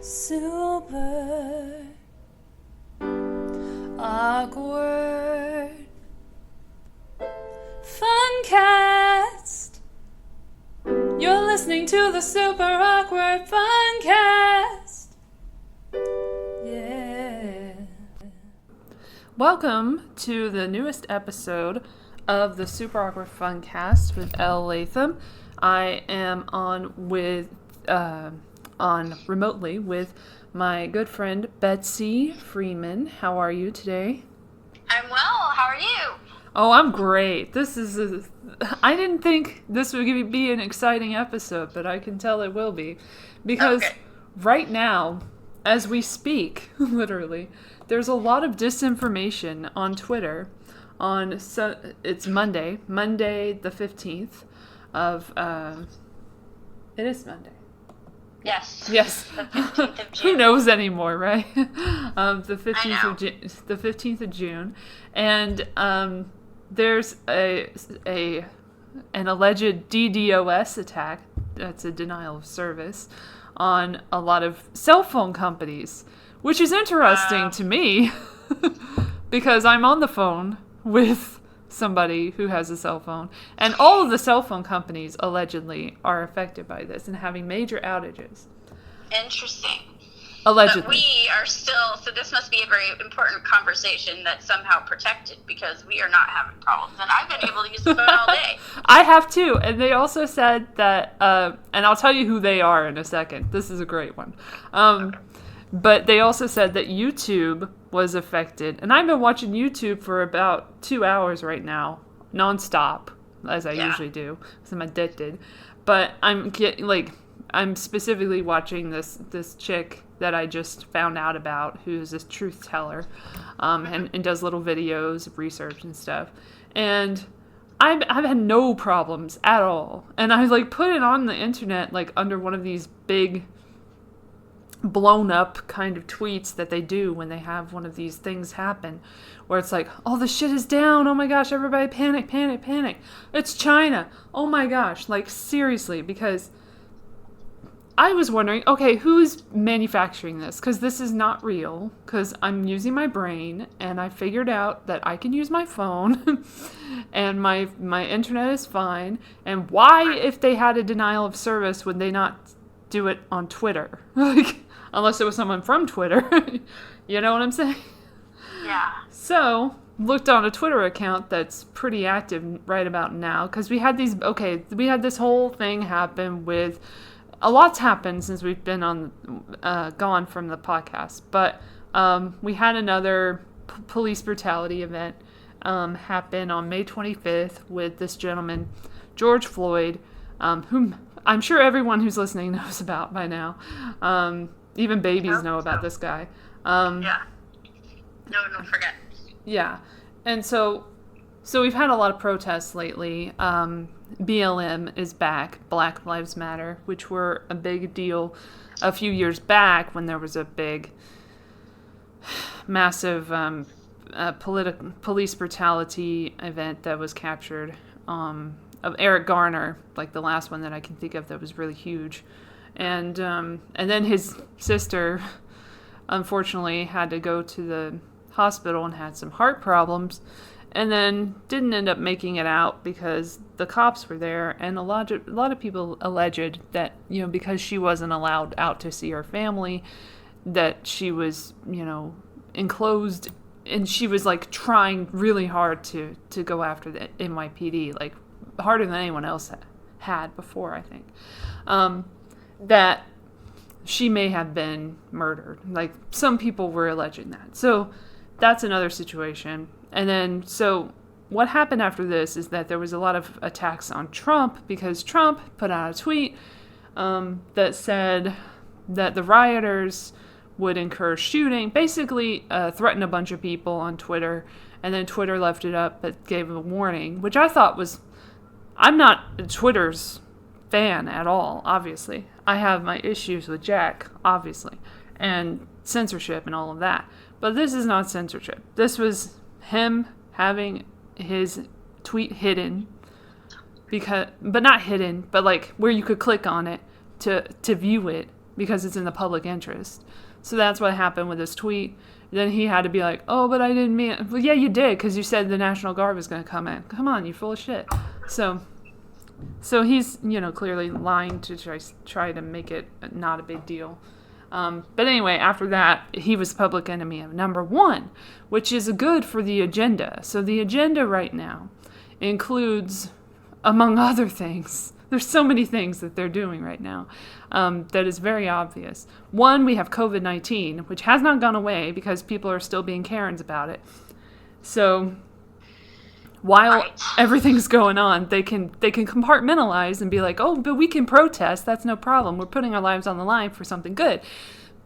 Super awkward FUN-CHIVE. You're listening to the Super Awkward FUN-CHIVE. Yeah. Welcome to the newest episode of the Super Awkward FUN-CHIVE with Elle, Latham. I am on remotely with my good friend Betsi, Freeman. How are you today? I'm well. How are you? Oh, I'm great. I didn't think this would be an exciting episode, but I can tell it will be. Because right now, as we speak, literally, there's a lot of disinformation on Twitter. It's Monday the 15th of, it is Monday. Yes. The 15th of June. Who knows anymore, right? The 15th of June, and there's an alleged DDoS attack. That's a denial of service on a lot of cell phone companies, which is interesting to me because I'm on the phone with somebody who has a cell phone, and all of the cell phone companies allegedly are affected by this and having major outages. Interesting. Allegedly. But we are still, so this must be a very important conversation that's somehow protected because we are not having problems, and I've been able to use the phone all day. I have too, and they also said that, and I'll tell you who they are in a second. This is a great one. But they also said that YouTube was affected. And I've been watching YouTube for about 2 hours right now, nonstop, as I usually do, because I'm addicted. But I'm specifically watching this chick that I just found out about, who's this truth teller, and does little videos of research and stuff. And I've had no problems at all. And I put it on the internet under one of these big blown up kind of tweets that they do when they have one of these things happen, where it's oh, the shit is down, oh my gosh, everybody panic, it's China, oh my gosh, seriously, because I was wondering, okay, who's manufacturing this, because this is not real, because I'm using my brain, and I figured out that I can use my phone, and my internet is fine, and why, if they had a denial of service, would they not do it on Twitter? Unless it was someone from Twitter. You know what I'm saying? Yeah. So, looked on a Twitter account that's pretty active right about now, because we had this whole thing happen with, a lot's happened since we've been gone from the podcast, but we had another police brutality event happen on May 25th with this gentleman, George Floyd, whom I'm sure everyone who's listening knows about by now. Even babies know about this guy. Yeah. No, don't forget. Yeah. And so we've had a lot of protests lately. BLM is back, Black Lives Matter, which were a big deal a few years back when there was a big, massive police brutality event that was captured of Eric Garner, the last one that I can think of that was really huge. And then his sister, unfortunately, had to go to the hospital and had some heart problems, and then didn't end up making it out because the cops were there, and a lot of people alleged that, because she wasn't allowed out to see her family, that she was, enclosed, and she was trying really hard to go after the NYPD, harder than anyone else had before, I think. That she may have been murdered. Some people were alleging that. So that's another situation. And then, so what happened after this is that there was a lot of attacks on Trump because Trump put out a tweet that said that the rioters would incur shooting, basically threatened a bunch of people on Twitter, and then Twitter left it up but gave a warning, which I thought was, I'm not Twitter's fan at all, obviously. I have my issues with Jack, obviously, and censorship and all of that. But this is not censorship. This was him having his tweet hidden, but not hidden, but where you could click on it to view it, because it's in the public interest. So that's what happened with this tweet. Then he had to be like, oh, but I didn't mean it. Well, yeah, you did, because you said the National Guard was going to come in. Come on, you full of shit. So he's, clearly lying to try to make it not a big deal. But anyway, after that, he was public enemy of number one, which is good for the agenda. So the agenda right now includes, among other things, there's so many things that they're doing right now that is very obvious. One, we have COVID-19, which has not gone away because people are still being Karens about it. So while everything's going on, they can compartmentalize and be like, oh, but we can protest. That's no problem. We're putting our lives on the line for something good.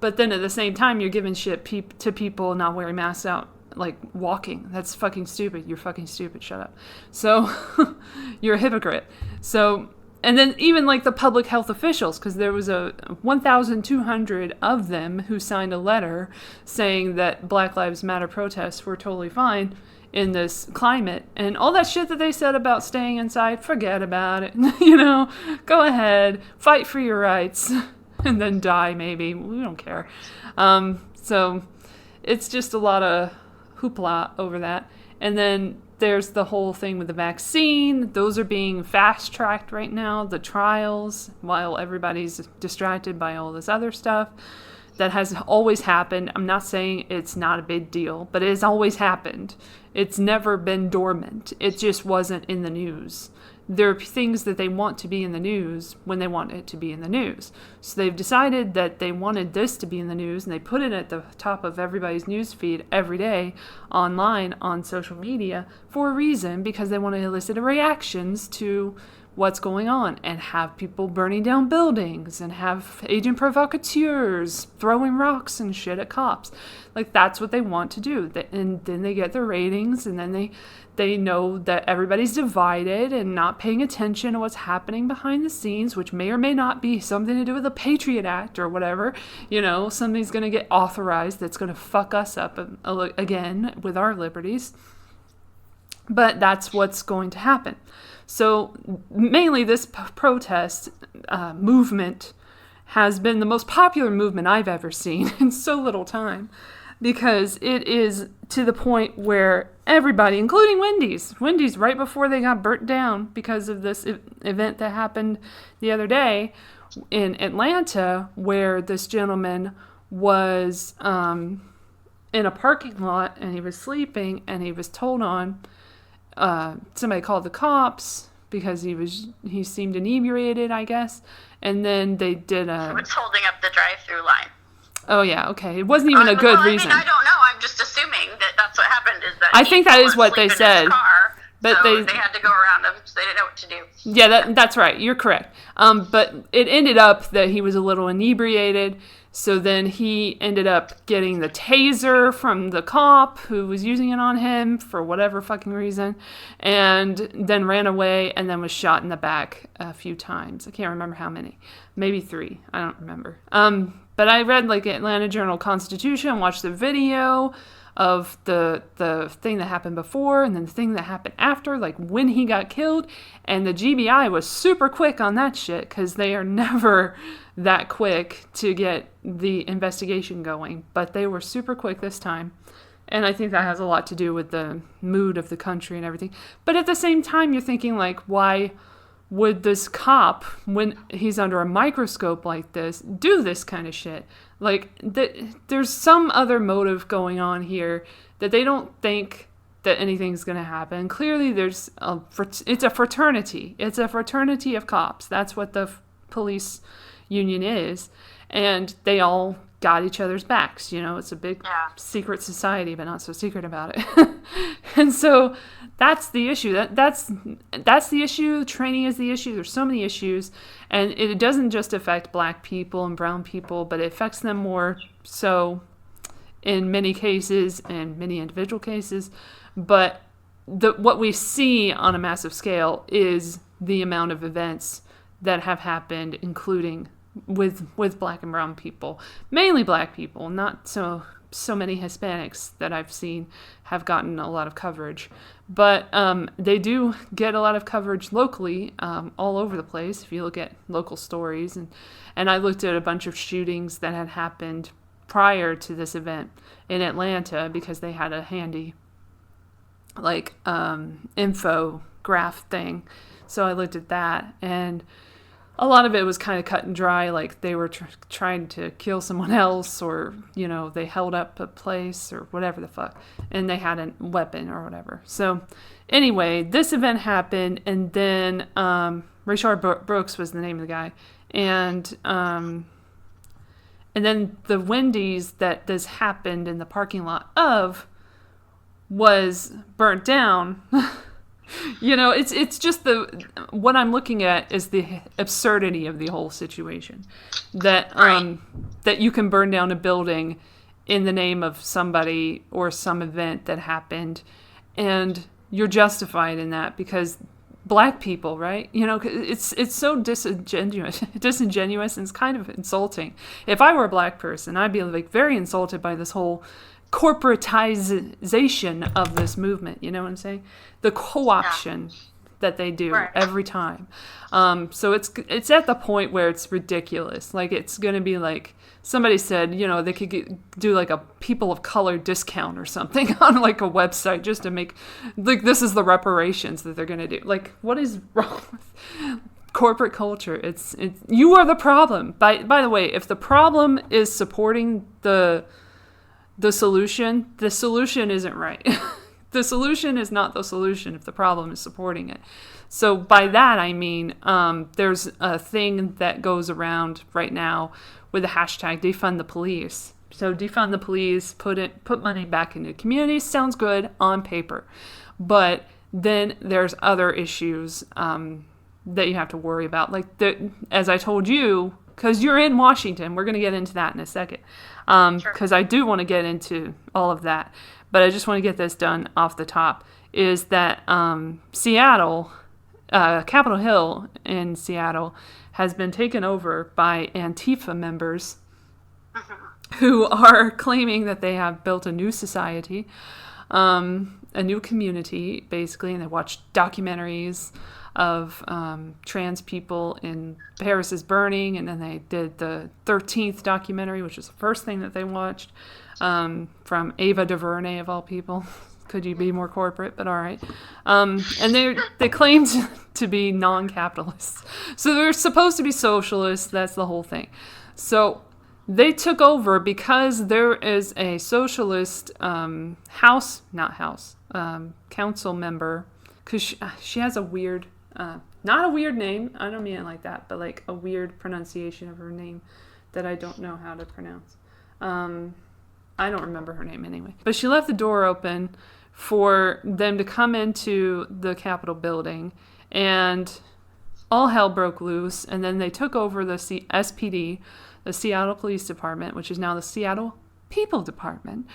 But then at the same time, you're giving shit to people not wearing masks out, like walking. That's fucking stupid. You're fucking stupid. Shut up. So you're a hypocrite. So, and then even like the public health officials, because there was 1,200 of them who signed a letter saying that Black Lives Matter protests were totally fine in this climate, and all that shit that they said about staying inside, forget about it. Go ahead, fight for your rights, and then die maybe. We don't care. So it's just a lot of hoopla over that. And then there's the whole thing with the vaccine. Those are being fast-tracked right now, the trials, while everybody's distracted by all this other stuff. That has always happened. I'm not saying it's not a big deal, but it has always happened. It's never been dormant. It just wasn't in the news. There are things that they want to be in the news when they want it to be in the news. So they've decided that they wanted this to be in the news, and they put it at the top of everybody's news feed every day online on social media for a reason, because they want to elicit reactions to what's going on and have people burning down buildings and have agent provocateurs throwing rocks and shit at cops. Like, that's what they want to do. And then they get their ratings, and then they know that everybody's divided and not paying attention to what's happening behind the scenes, which may or may not be something to do with the Patriot Act or whatever. Something's going to get authorized that's going to fuck us up again with our liberties. But that's what's going to happen. So mainly this protest movement has been the most popular movement I've ever seen in so little time, because it is to the point where everybody, including Wendy's right before they got burnt down because of this event that happened the other day in Atlanta, where this gentleman was in a parking lot and he was sleeping, and he was told on. Somebody called the cops because he seemed inebriated, I guess, and then they did a. He was holding up the drive-through line. Oh yeah, okay. It wasn't even a good reason. I don't know. I'm just assuming that that's what happened. Is that I think that is what they said. But so they had to go around him, so they didn't know what to do. Yeah, that's right. You're correct. But it ended up that he was a little inebriated. So then he ended up getting the taser from the cop who was using it on him for whatever fucking reason, and then ran away, and then was shot in the back a few times. I can't remember how many. Maybe 3. I don't remember. But I read like Atlanta Journal-Constitution, watched the video of the thing that happened before and then the thing that happened after, like when he got killed, and the GBI was super quick on that shit, because they are never that quick to get the investigation going, but they were super quick this time. And I think that has a lot to do with the mood of the country and everything. But at the same time, you're thinking, like, why would this cop, when he's under a microscope like this, do this kind of shit? Like, there's some other motive going on here that they don't think that anything's going to happen. Clearly, it's a fraternity. It's a fraternity of cops. That's what the police union is. And they all got each other's backs. It's a big secret society, but not so secret about it. And so that's the issue. That's the issue. Training is the issue. There's so many issues, and it doesn't just affect Black people and brown people, but it affects them more so in many cases and many individual cases. But what we see on a massive scale is the amount of events that have happened, including with Black and brown people, mainly Black people, not so so many Hispanics that I've seen have gotten a lot of coverage. But they do get a lot of coverage locally, all over the place, if you look at local stories. And I looked at a bunch of shootings that had happened prior to this event in Atlanta, because they had a handy, like, infograph thing. So I looked at that, and a lot of it was kind of cut and dry, like they were trying to kill someone else, or, you know, they held up a place or whatever the fuck, and they had a weapon or whatever. So anyway, this event happened, and then Rayshard Brooks was the name of the guy, and then the Wendy's that this happened in the parking lot of was burnt down. You know, it's just what I'm looking at is the absurdity of the whole situation. That that you can burn down a building in the name of somebody or some event that happened, and you're justified in that because Black people, right? You know, it's so disingenuous, and it's kind of insulting. If I were a Black person, I'd be like very insulted by this whole corporatization of this movement. You know what I'm saying? The co-option that they do every time. So it's at the point where it's ridiculous. Like, it's going to be like somebody said, you know, they could do like a people of color discount or something on like a website just to make, like, this is the reparations that they're going to do. Like, what is wrong with corporate culture? It's you are the problem. By the way, if the problem is supporting the solution isn't right. The solution is not the solution if the problem is supporting it. So by that I mean, there's a thing that goes around right now with the hashtag defund the police. So defund the police, put money back into communities, sounds good on paper. But then there's other issues that you have to worry about. Like, as I told you, because you're in Washington, we're going to get into that in a second. Because I do want to get into all of that. But I just want to get this done off the top, is that Seattle, Capitol Hill in Seattle, has been taken over by Antifa members who are claiming that they have built a new society, a new community, basically, and they watch documentaries of trans people in Paris is Burning, and then they did the 13th documentary, which was the first thing that they watched, from Ava DuVernay, of all people. Could you be more corporate? But all right. And they claimed to be non-capitalists. So they're supposed to be socialists. That's the whole thing. So they took over because there is a socialist council member, because she has a weird, not a weird name, I don't mean it like that, but like a weird pronunciation of her name that I don't know how to pronounce. I don't remember her name anyway. But she left the door open for them to come into the Capitol building, and all hell broke loose. And then they took over the SPD, the Seattle Police Department, which is now the Seattle People Department.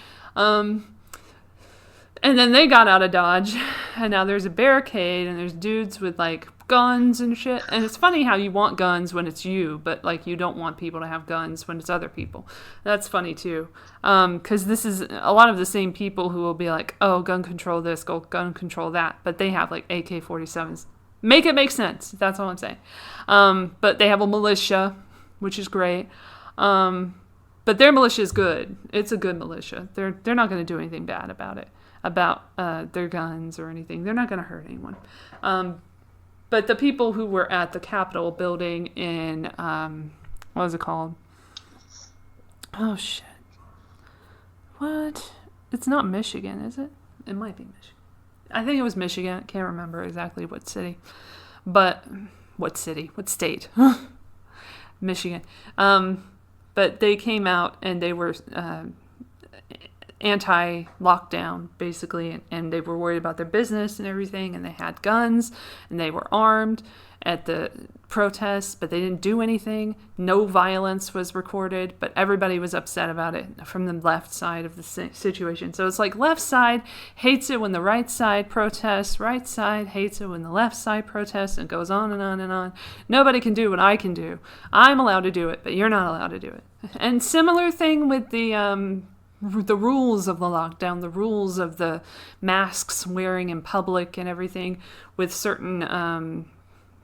And then they got out of Dodge, and now there's a barricade, and there's dudes with, like, guns and shit. And it's funny how you want guns when it's you, but, like, you don't want people to have guns when it's other people. That's funny, too. Because this is a lot of the same people who will be like, oh, gun control this, go gun control that. But they have, like, AK-47s. Make it make sense. That's all I'm saying. But they have a militia, which is great. But their militia is good. It's a good militia. They're not going to do anything bad about it. About their guns or anything. They're not going to hurt anyone. But the people who were at the Capitol building in, what was it called? Oh, shit. What? It's not Michigan, is it? It might be Michigan. I think it was Michigan. I can't remember exactly what city. But, what city? What state? Michigan. But they came out and they were anti-lockdown, basically, and they were worried about their business and everything, and they had guns, and they were armed at the protests, but they didn't do anything. No violence was recorded, but everybody was upset about it from the left side of the situation. So it's like left side hates it when the right side protests, right side hates it when the left side protests, and it goes on and on and on. Nobody can do what I can do. I'm allowed to do it, but you're not allowed to do it. And similar thing with the the rules of the lockdown, the rules of the masks wearing in public and everything, with certain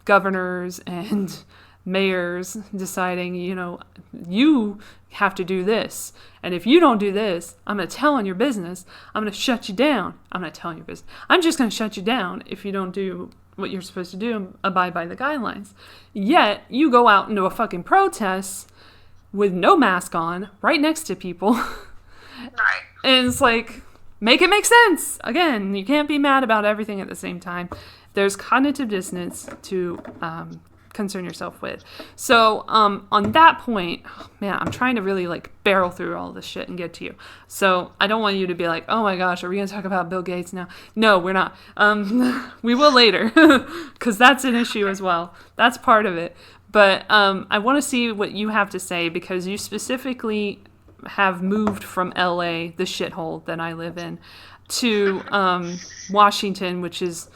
governors and mayors deciding, you have to do this. And if you don't do this, I'm going to tell on your business. I'm going to shut you down. I'm not telling your business. I'm just going to shut you down if you don't do what you're supposed to do and abide by the guidelines. Yet, you go out into a fucking protest with no mask on, right next to people. Right. And it's like, make it make sense. Again, you can't be mad about everything at the same time. There's cognitive dissonance to concern yourself with. So on that point, man, I'm trying to really barrel through all this shit and get to you. So I don't want you to be like, oh my gosh, are we going to talk about Bill Gates now? No, we're not. We will later, because that's an issue as well. That's part of it. But I want to see what you have to say, because you specifically have moved from LA, the shithole that I live in, to Washington, which is,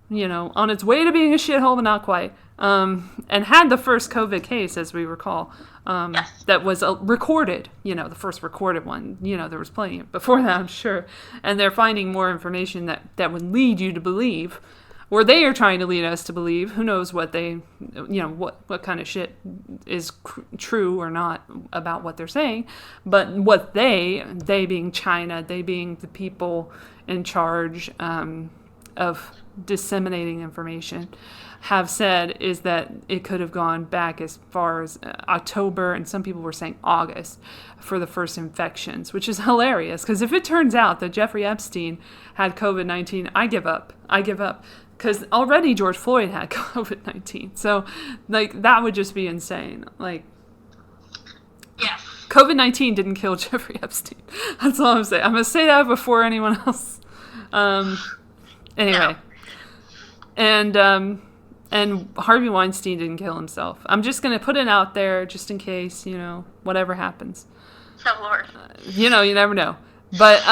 on its way to being a shithole, but not quite. And had the first COVID case, as we recall, that was recorded, the first recorded one. There was plenty before that, I'm sure. And they're finding more information that would lead you to believe, or they are trying to lead us to believe. Who knows what they, what kind of shit is true or not about what they're saying. But what they being China, they being the people in charge of disseminating information, have said is that it could have gone back as far as October, and some people were saying August for the first infections, which is hilarious, because if it turns out that Jeffrey Epstein had COVID-19, I give up, because already George Floyd had COVID-19, so that would just be insane. Yes. COVID-19 didn't kill Jeffrey Epstein. That's all I'm saying. I'm going to say that before anyone else. Anyway. No. And Harvey Weinstein didn't kill himself. I'm just going to put it out there just in case, whatever happens. Oh, Lord. You never know. But,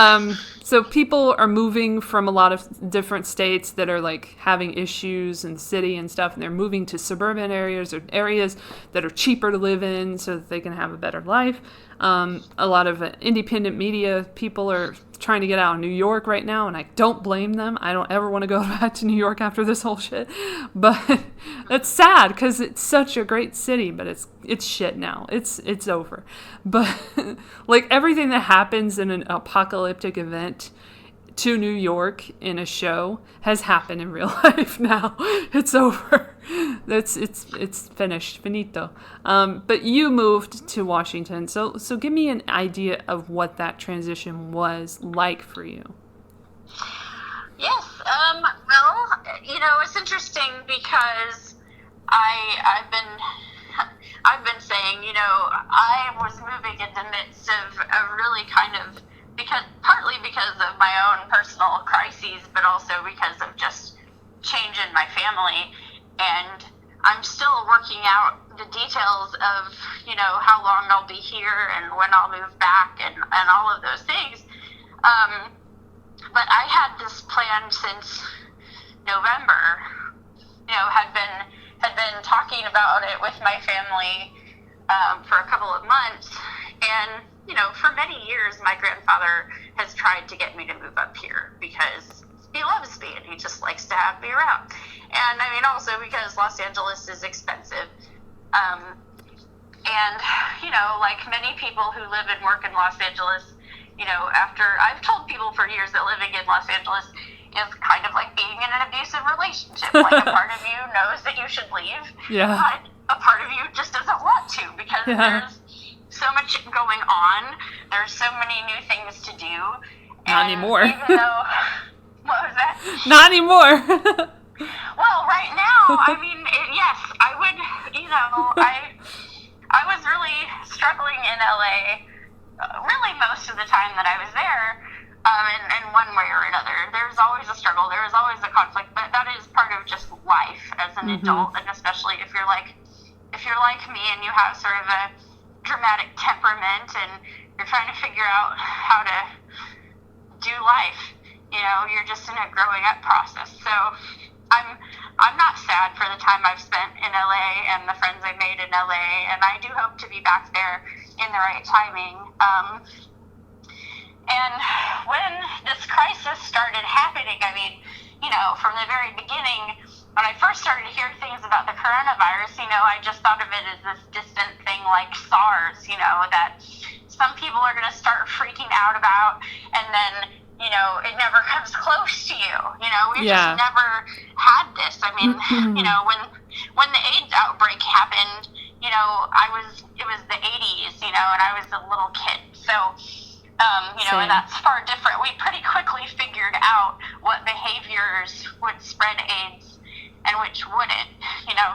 so people are moving from a lot of different states that are, having issues in the city and stuff, and they're moving to suburban areas or areas that are cheaper to live in so that they can have a better life. A lot of independent media people are trying to get out of New York right now, and I don't blame them. I don't ever want to go back to New York after this whole shit. But it's sad because it's such a great city, but it's shit now. It's over. But everything that happens in an apocalyptic event to New York in a show has happened in real life now. It's over. It's finished. Finito. But you moved to Washington. So give me an idea of what that transition was like for you. Yes. Well, it's interesting because I've been saying, I was moving in the midst of a really partly because of my own personal crises, but also because of just change in my family. And I'm still working out the details of, how long I'll be here and when I'll move back and all of those things. But I had this plan since November, had been talking about it with my family for a couple of months. And, for many years, my grandfather has tried to get me to move up here because he loves me and he just likes to have me around. And also because Los Angeles is expensive. And, like many people who live and work in Los Angeles, after I've told people for years that living in Los Angeles is kind of like being in an abusive relationship. Like a part of you knows that you should leave, but a part of you just doesn't want to because there's so much going on. There's so many new things to do. Not anymore. Even though, what was that? Not anymore. Well, right now, yes, I would, I was really struggling in LA, really most of the time that I was there, in one way or another. There's always a struggle, there's always a conflict, but that is part of just life as an adult, and especially if you're like me and you have sort of a dramatic temperament and you're trying to figure out how to do life, you're just in a growing up process. So I'm not sad for the time I've spent in LA and the friends I made in LA, and I do hope to be back there in the right timing. And when this crisis started happening, I mean, from the very beginning, when I first started to hear things about the coronavirus, I just thought of it as this distant thing like SARS, that some people are going to start freaking out about, and then, it never comes close to you. We've just never had this. I mean, when the AIDS outbreak happened, it was the 80s, and I was a little kid. So, and that's far different. We pretty quickly figured out what behaviors would spread AIDS and which wouldn't,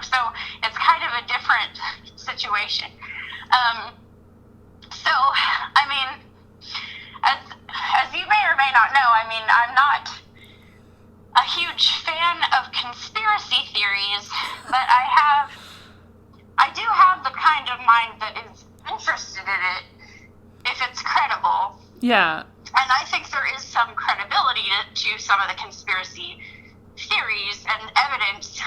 so it's kind of a different situation. So, I mean, as you may or may not know, I mean, I'm not a huge fan of conspiracy theories, but I do have the kind of mind that is interested in it if it's credible. Yeah. And I think there is some credibility to some of the conspiracy theories and evidence,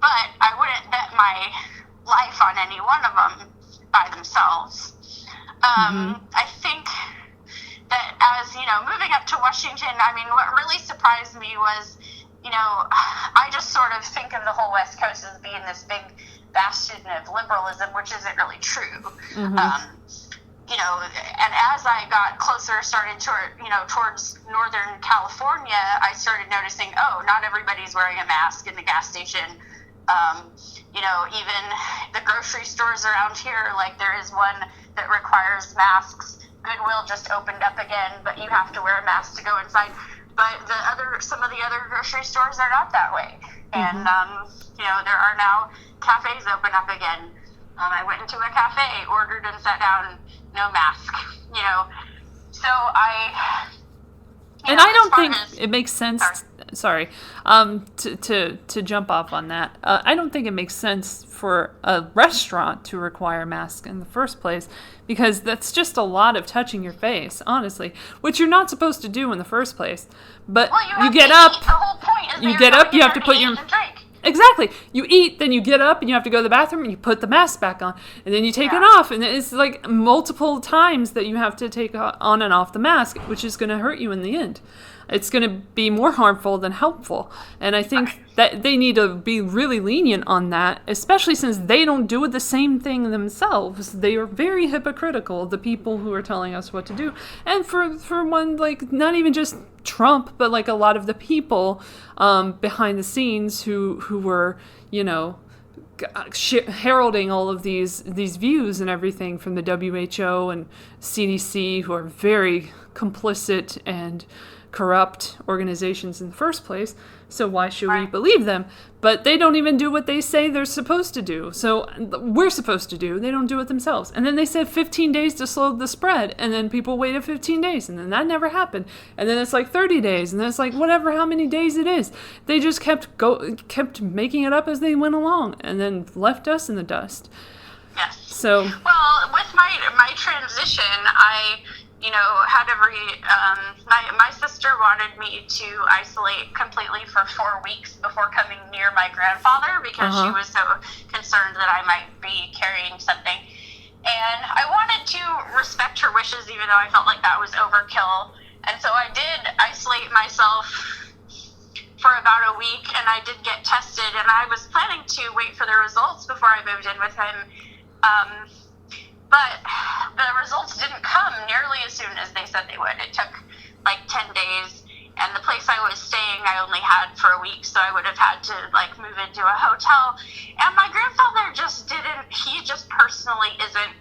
but I wouldn't bet my life on any one of them by themselves. I think that as, moving up to Washington, I mean, what really surprised me was, I just sort of think of the whole West Coast as being this big bastion of liberalism, which isn't really true. And as I got closer, started towards Northern California, I started noticing, not everybody's wearing a mask in the gas station. Even the grocery stores around here, like there is one that requires masks. Goodwill just opened up again, but you have to wear a mask to go inside. But some of the other grocery stores are not that way. And, there are now cafes open up again. I went into a cafe, ordered and sat down, no mask, So I don't think it makes sense. Sorry, to jump off on that. I don't think it makes sense for a restaurant to require masks in the first place, because that's just a lot of touching your face, honestly, which you're not supposed to do in the first place. But you get up. The whole point is you get up. You have to put your drink. Exactly. You eat, then you get up, and you have to go to the bathroom, and you put the mask back on, and then you take it off, and it's like multiple times that you have to take on and off the mask, which is going to hurt you in the end. It's going to be more harmful than helpful, and I think that they need to be really lenient on that, especially since they don't do the same thing themselves. They are very hypocritical, the people who are telling us what to do, and for one, like, not even just Trump, but like a lot of the people behind the scenes who were, heralding all of these views and everything from the WHO and CDC, who are very complicit and corrupt organizations in the first place, so why should we believe them? But they don't even do what they say they're supposed to do. So we're supposed to do. They don't do it themselves. And then they said 15 days to slow the spread, and then people waited 15 days, and then that never happened. And then it's like 30 days, and then it's like whatever how many days it is. They just kept making it up as they went along, and then left us in the dust. Yes. So well, with my transition, I had my sister wanted me to isolate completely for 4 weeks before coming near my grandfather, because she was so concerned that I might be carrying something. And I wanted to respect her wishes, even though I felt like that was overkill. And so I did isolate myself for about a week, and I did get tested, and I was planning to wait for the results before I moved in with him. But the results didn't come nearly as soon as they said they would. It took like 10 days, and the place I was staying I only had for a week, so I would have had to move into a hotel. And my grandfather he just personally isn't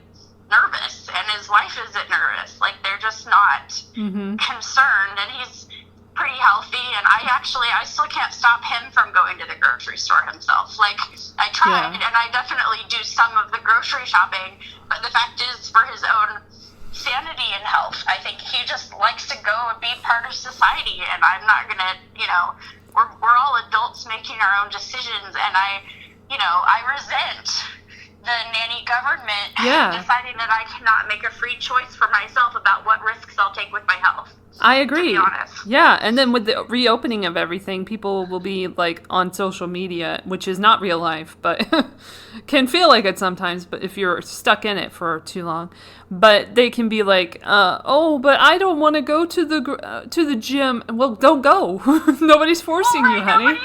nervous, and his wife isn't nervous. They're just not concerned, and he's pretty healthy, and I still can't stop him from going to the grocery store himself. I tried, and I definitely do some of the grocery shopping, but the fact is, for his own sanity and health, I think he just likes to go and be part of society, and I'm not gonna, we're all adults making our own decisions, and I resent the nanny government Yeah. deciding that I cannot make a free choice for myself about what risks I'll take with my health. I agree. To be honest. Yeah, and then with the reopening of everything, people will be like on social media, which is not real life, but can feel like it sometimes. But if you're stuck in it for too long, but they can be like, "Oh, but I don't want to go to the gym." Well, don't go. Nobody's forcing you, honey.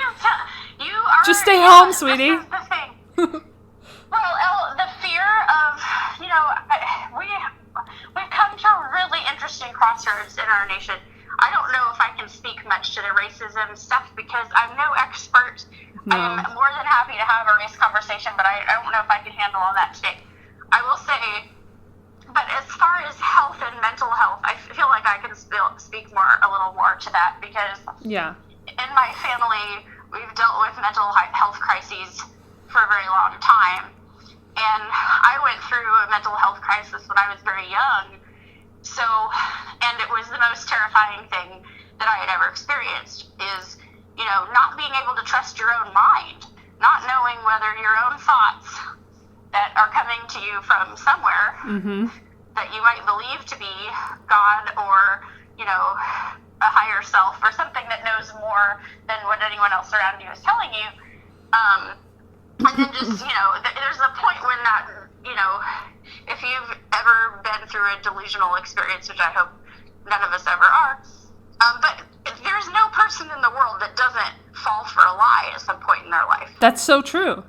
You are, Just stay home, sweetie. This is the thing. Well, Elle, the fear of, we've come to a really interesting crossroads in our nation. I don't know if I can speak much to the racism stuff because I'm no expert. No. I am more than happy to have a race conversation, but I don't know if I can handle all that today. I will say, but as far as health and mental health, I feel like I can speak a little more to that because in my family, we've dealt with mental health crises for a very long time. And I went through a mental health crisis when I was very young. So, and it was the most terrifying thing that I had ever experienced is, not being able to trust your own mind, not knowing whether your own thoughts that are coming to you from somewhere that you might believe to be God or, a higher self or something that knows more than what anyone else around you is telling you. And then just, there's a point when that, if you've ever been through a delusional experience, which I hope none of us ever are, but there's no person in the world that doesn't fall for a lie at some point in their life. That's so true.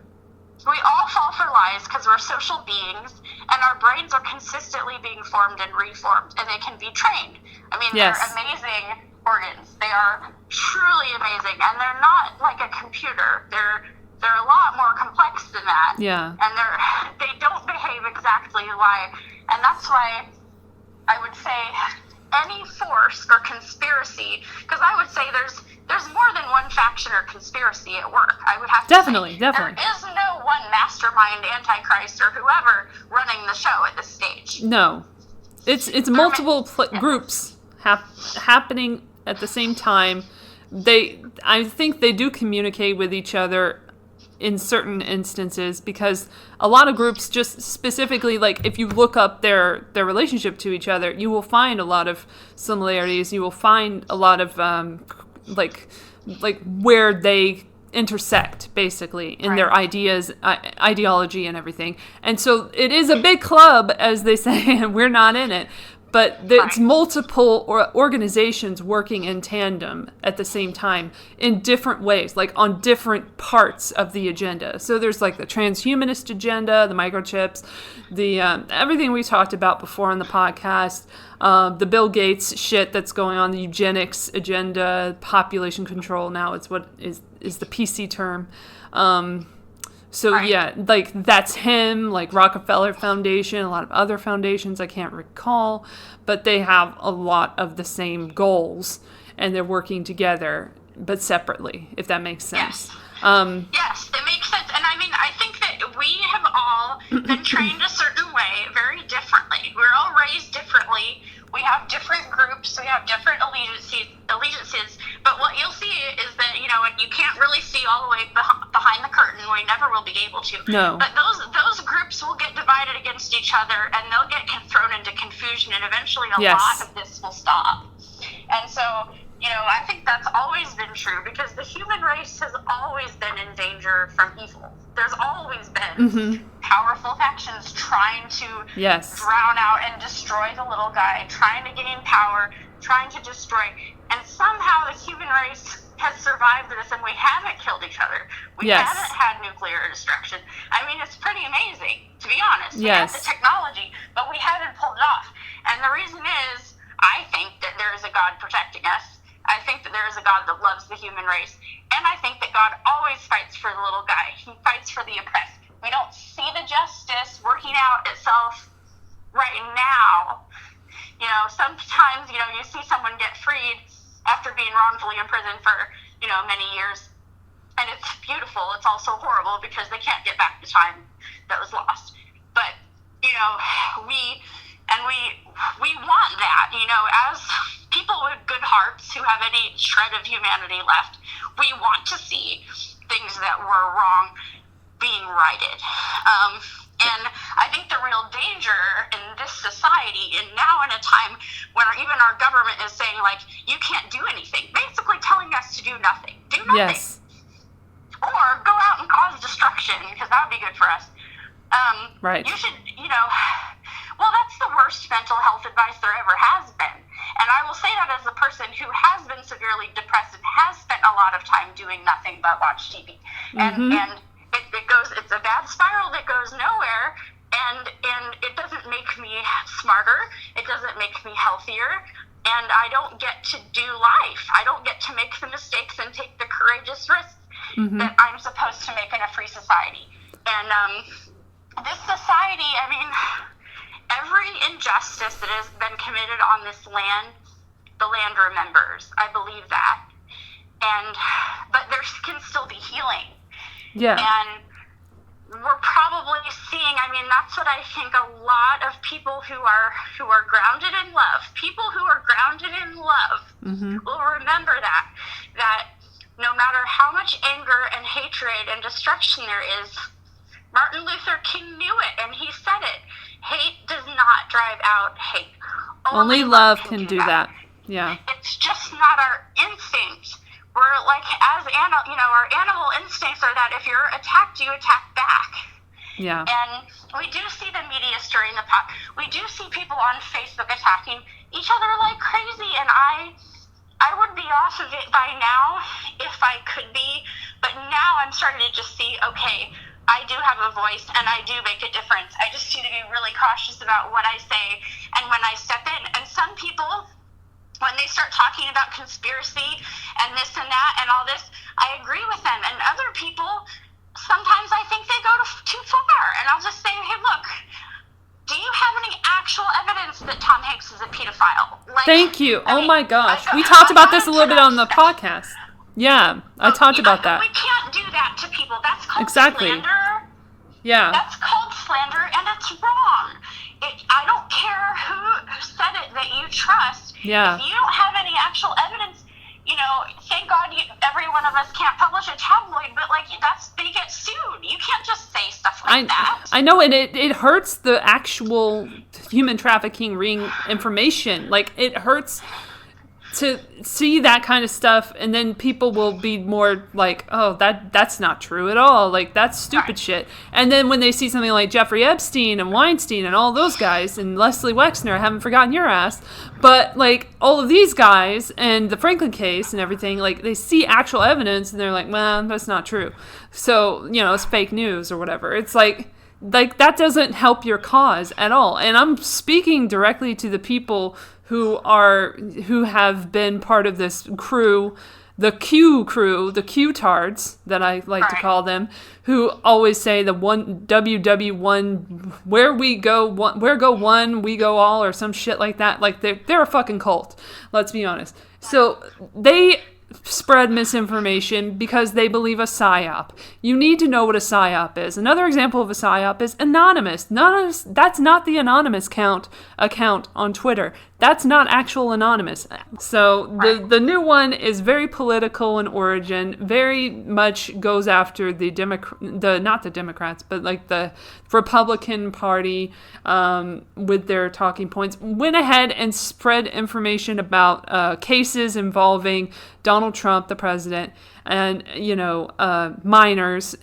We all fall for lies because we're social beings, and our brains are consistently being formed and reformed, and they can be trained. I mean, Yes. They're amazing organs. They are truly amazing, and they're not like a computer. They're a lot more complex than that. Yeah. And they don't behave exactly like, and that's why I would say any force or conspiracy, because I would say there's more than one faction or conspiracy at work. I would have to Definitely. There is no one mastermind, antichrist, or whoever running the show at this stage. No. It's multiple groups happening at the same time. I think they do communicate with each other in certain instances because a lot of groups just specifically, like if you look up their relationship to each other, you will find a lot of similarities. You will find a lot of like where they intersect basically in their ideas, ideology and everything. And so it is a big club, as they say, and we're not in it. But it's multiple organizations working in tandem at the same time in different ways, like on different parts of the agenda. So there's like the transhumanist agenda, the microchips, the everything we talked about before on the podcast, the Bill Gates shit that's going on, the eugenics agenda, population control. Now it's what is the PC term. So yeah, like that's him, like Rockefeller Foundation, a lot of other foundations I can't recall, but they have a lot of the same goals and they're working together, but separately, if that makes sense. Yes, it makes sense. And I mean, I think that we have all been trained a certain way, very differently. We're all raised differently. We have different groups. We have different allegiances. But what you'll see is that, you can't really see all the way behind the curtain. We never will be able to. No. But those groups will get divided against each other, and they'll get thrown into confusion, and eventually a lot of this will stop. And so, I think that's always been true because the human race has always been in danger from evil. There's always been powerful factions trying to drown out and destroy the little guy, trying to gain power, trying to destroy. And somehow the human race has survived this, and we haven't killed each other. We haven't had nuclear destruction. I mean, it's pretty amazing, to be honest. We have the technology, but we haven't pulled it off. And the reason is, I think that there is a God protecting us. I think that there is a God that loves the human race. And I think that God always fights for the little guy. He fights for the oppressed. We don't see the justice working out itself right now. Sometimes, you see someone get freed after being wrongfully imprisoned for, many years. And it's beautiful. It's also horrible because they can't get back the time that was lost. But, we want that, as people with good hearts who have any shred of humanity left, we want to see things that were wrong being righted. And I think the real danger in this society, and now in a time when even our government is saying, like, you can't do anything, basically telling us to do nothing. Do nothing. Yes. Or go out and cause destruction, because that would be good for us. Right. You should, well, that's the worst mental health advice there ever has been. And I will say that as a person who has been severely depressed and has spent a lot of time doing nothing but watch TV. And it's a bad spiral that goes nowhere, and it doesn't make me smarter, it doesn't make me healthier, and I don't get to do life. I don't get to make the mistakes and take the courageous risks that I'm supposed to make in a free society. And this society, I mean, every injustice that has been committed on this land, the land remembers. I believe that. But there can still be healing. Yeah. And we're probably seeing, I mean, that's what I think a lot of people who are grounded in love, people who are grounded in love will remember that no matter how much anger and hatred and destruction there is, Martin Luther King knew it, and he said it. Hate does not drive out hate. Only love can do that. Yeah. It's just not our instinct. We're like, as our animal instincts are that if you're attacked, you attack back. Yeah. And we do see the media stirring the pot. We do see people on Facebook attacking each other like crazy, and I would be off of it by now if I could be, but now I'm starting to just see, okay, I do have a voice, and I do make a difference. I just need to be really cautious about what I say and when I step in. And some people, when they start talking about conspiracy and this and that and all this, I agree with them. And other people, sometimes I think they go too far. And I'll just say, hey, look, do you have any actual evidence that Tom Hanks is a pedophile? Like, Thank you. My gosh. We talked about this a little bit on the podcast. Yeah, I talked about that. We can't do that to people. That's called Exactly. slander. Yeah. That's called slander, and it's wrong. I don't care who said it that you trust. Yeah. If you don't have any actual evidence, thank God every one of us can't publish a tabloid, but they get sued. You can't just say stuff like that. I know, and it hurts the actual human trafficking ring information. Like, it hurts to see that kind of stuff, and then people will be more like, oh, that's not true at all. Like, that's stupid shit. And then when they see something like Jeffrey Epstein and Weinstein and all those guys, and Leslie Wexner, I haven't forgotten your ass, but, like, all of these guys and the Franklin case and everything, like, they see actual evidence, and they're like, well, that's not true. So, it's fake news or whatever. It's like that doesn't help your cause at all. And I'm speaking directly to the people who have been part of this crew, the Q crew, the Q-tards that I like to call them, who always say the one WW1, where go one, we go all, or some shit like that. Like, they're a fucking cult. Let's be honest. So they spread misinformation because they believe a psyop. You need to know what a psyop is. Another example of a psyop is anonymous. That's not the anonymous account on Twitter. That's not actual anonymous. So the new one is very political in origin, very much goes after not the Democrats, but like the Republican Party with their talking points. Went ahead and spread information about cases involving Donald Trump, the president, and minors,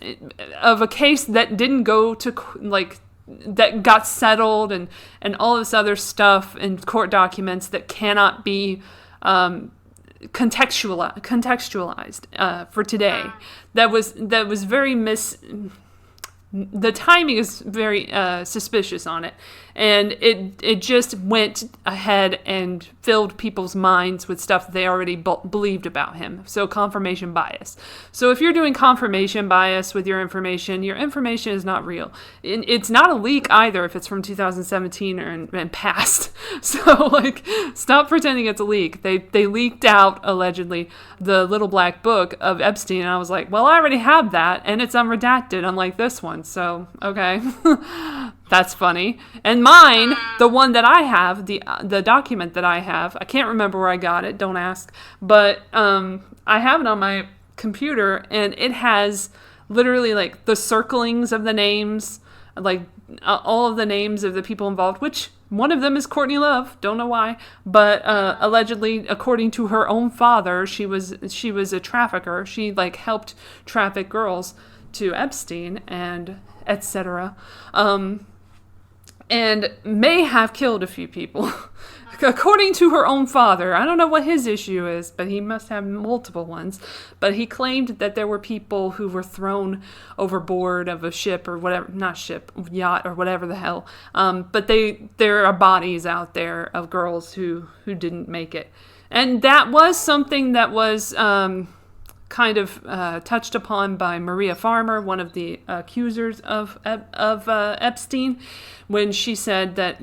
of a case that didn't go to that got settled, and all this other stuff in court documents that cannot be contextualized for today. That was very the timing is very suspicious on it, and it just went ahead and filled people's minds with stuff that they already believed about him. So confirmation bias. So if you're doing confirmation bias with your information is not real. It's not a leak either if it's from 2017 and past. So stop pretending it's a leak. They leaked out allegedly the Little Black Book of Epstein, and I was like, well, I already have that, and it's unredacted, unlike this one. So, okay. That's funny. And mine, the one that I have, the document that I have, I can't remember where I got it, don't ask, but I have it on my computer, and it has literally the circlings of the names like all of the names of the people involved, which one of them is Courtney Love. Don't know why, but allegedly, according to her own father, she was a trafficker. She like helped traffic girls to Epstein and etc. And may have killed a few people. According to her own father. I don't know what his issue is, but he must have multiple ones. But he claimed that there were people who were thrown overboard of a ship or whatever, not ship, yacht or whatever the hell. But there are bodies out there of girls who didn't make it. And that was something that was kind of touched upon by Maria Farmer, one of the accusers of Epstein, when she said that,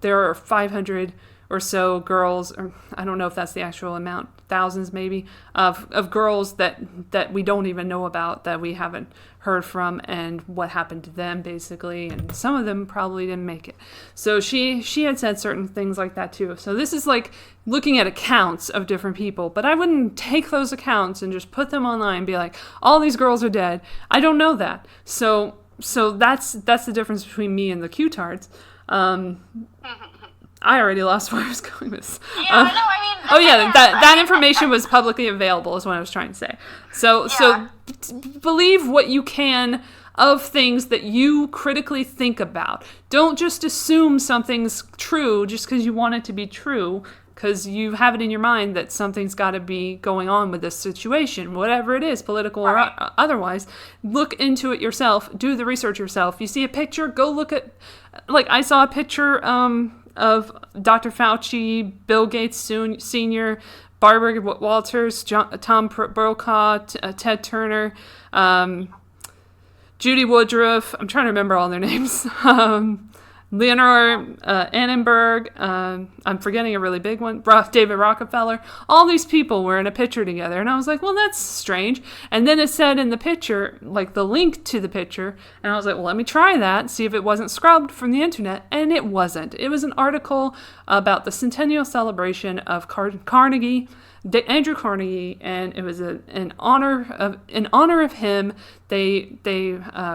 there are 500 or so girls, or I don't know if that's the actual amount, thousands maybe, of girls that we don't even know about, that we haven't heard from, and what happened to them, basically, and some of them probably didn't make it. So she had said certain things like that, too. So this is like looking at accounts of different people, but I wouldn't take those accounts and just put them online and be like, all these girls are dead. I don't know that. So that's the difference between me and the Q-tards. I already lost where I was going with this. That information was publicly available is what I was trying to say. So believe what you can of things that you critically think about. Don't just assume something's true just because you want it to be true, because you have it in your mind that something's got to be going on with this situation, whatever it is, political or otherwise. Look into it yourself. Do the research yourself. You see a picture, go look at, like I saw a picture of Dr. Fauci, Bill Gates Sr., Barbara Walters, Tom Brokaw, Ted Turner, Judy Woodruff. I'm trying to remember all their names. Leonore Annenberg. I'm forgetting a really big one. David Rockefeller. All these people were in a picture together. And I was like, well, that's strange. And then it said in the picture, like the link to the picture. And I was like, well, let me try that, see if it wasn't scrubbed from the internet. And it wasn't. It was an article about the centennial celebration of Andrew Carnegie, and it was in honor of him. They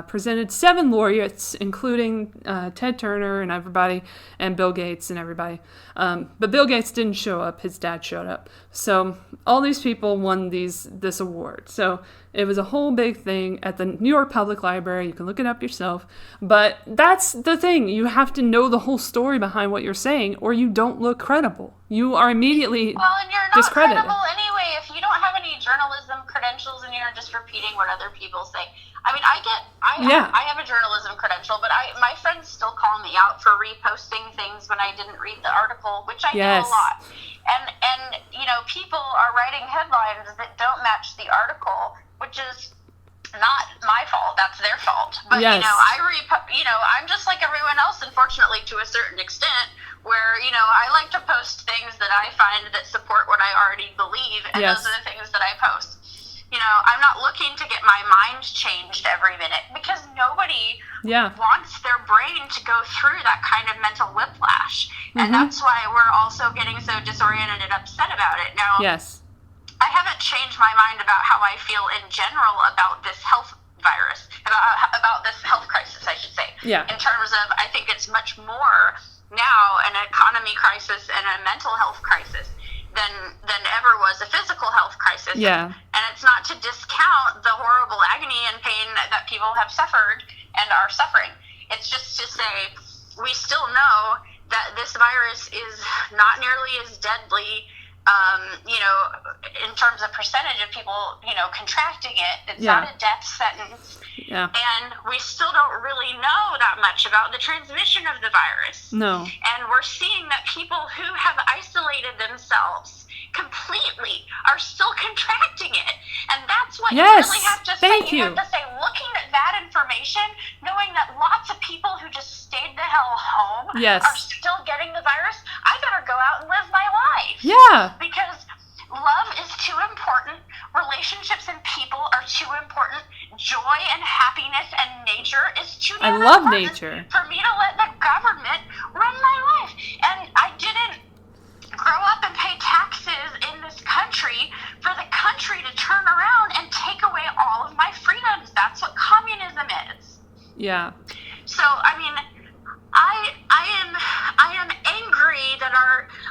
presented 7 laureates, including Ted Turner and everybody, and Bill Gates and everybody. But Bill Gates didn't show up; his dad showed up. So all these people won this award. So it was a whole big thing at the New York Public Library. You can look it up yourself. But that's the thing. You have to know the whole story behind what you're saying, or you don't look credible. You are immediately and you're not discredited. Credible anyway if you don't have any journalism credentials and you're just repeating what other people say. I mean, I have a journalism credential, but my friends still call me out for reposting things when I didn't read the article, which I do a lot. And people are writing headlines that don't match the article, which is not my fault. That's their fault. But I'm just like everyone else, unfortunately, to a certain extent, where I like to post things that I find that support what I already believe, and those are the things that I post. I'm not looking to get my mind changed every minute, because nobody wants their brain to go through that kind of mental whiplash. Mm-hmm. And that's why we're also getting so disoriented and upset about it. Now, I haven't changed my mind about how I feel in general about this health virus, about this health crisis, I should say. Yeah. In terms of, I think it's much more now an economy crisis and a mental health crisis than ever was a physical health crisis. Yeah. And it's not to discount the horrible agony and pain that people have suffered and are suffering. It's just to say we still know that this virus is not nearly as deadly, in terms of percentage of people, contracting it. It's not a death sentence. Yeah. And we still don't really know that much about the transmission of the virus. No. And we're seeing that people who have isolated themselves completely are still contracting it. And that's what you really have to say. You have to say, looking at that information, knowing that lots of people who just stayed the hell home are still getting the virus, I better go out and live my life. Yeah. Because love is too important. Relationships and people are too important. Joy and happiness and nature is too important. I love nature. For me to let the government run my life. And I didn't grow up and pay taxes in this country for the country to turn around and take away all of my freedoms. That's what communism is. Yeah. So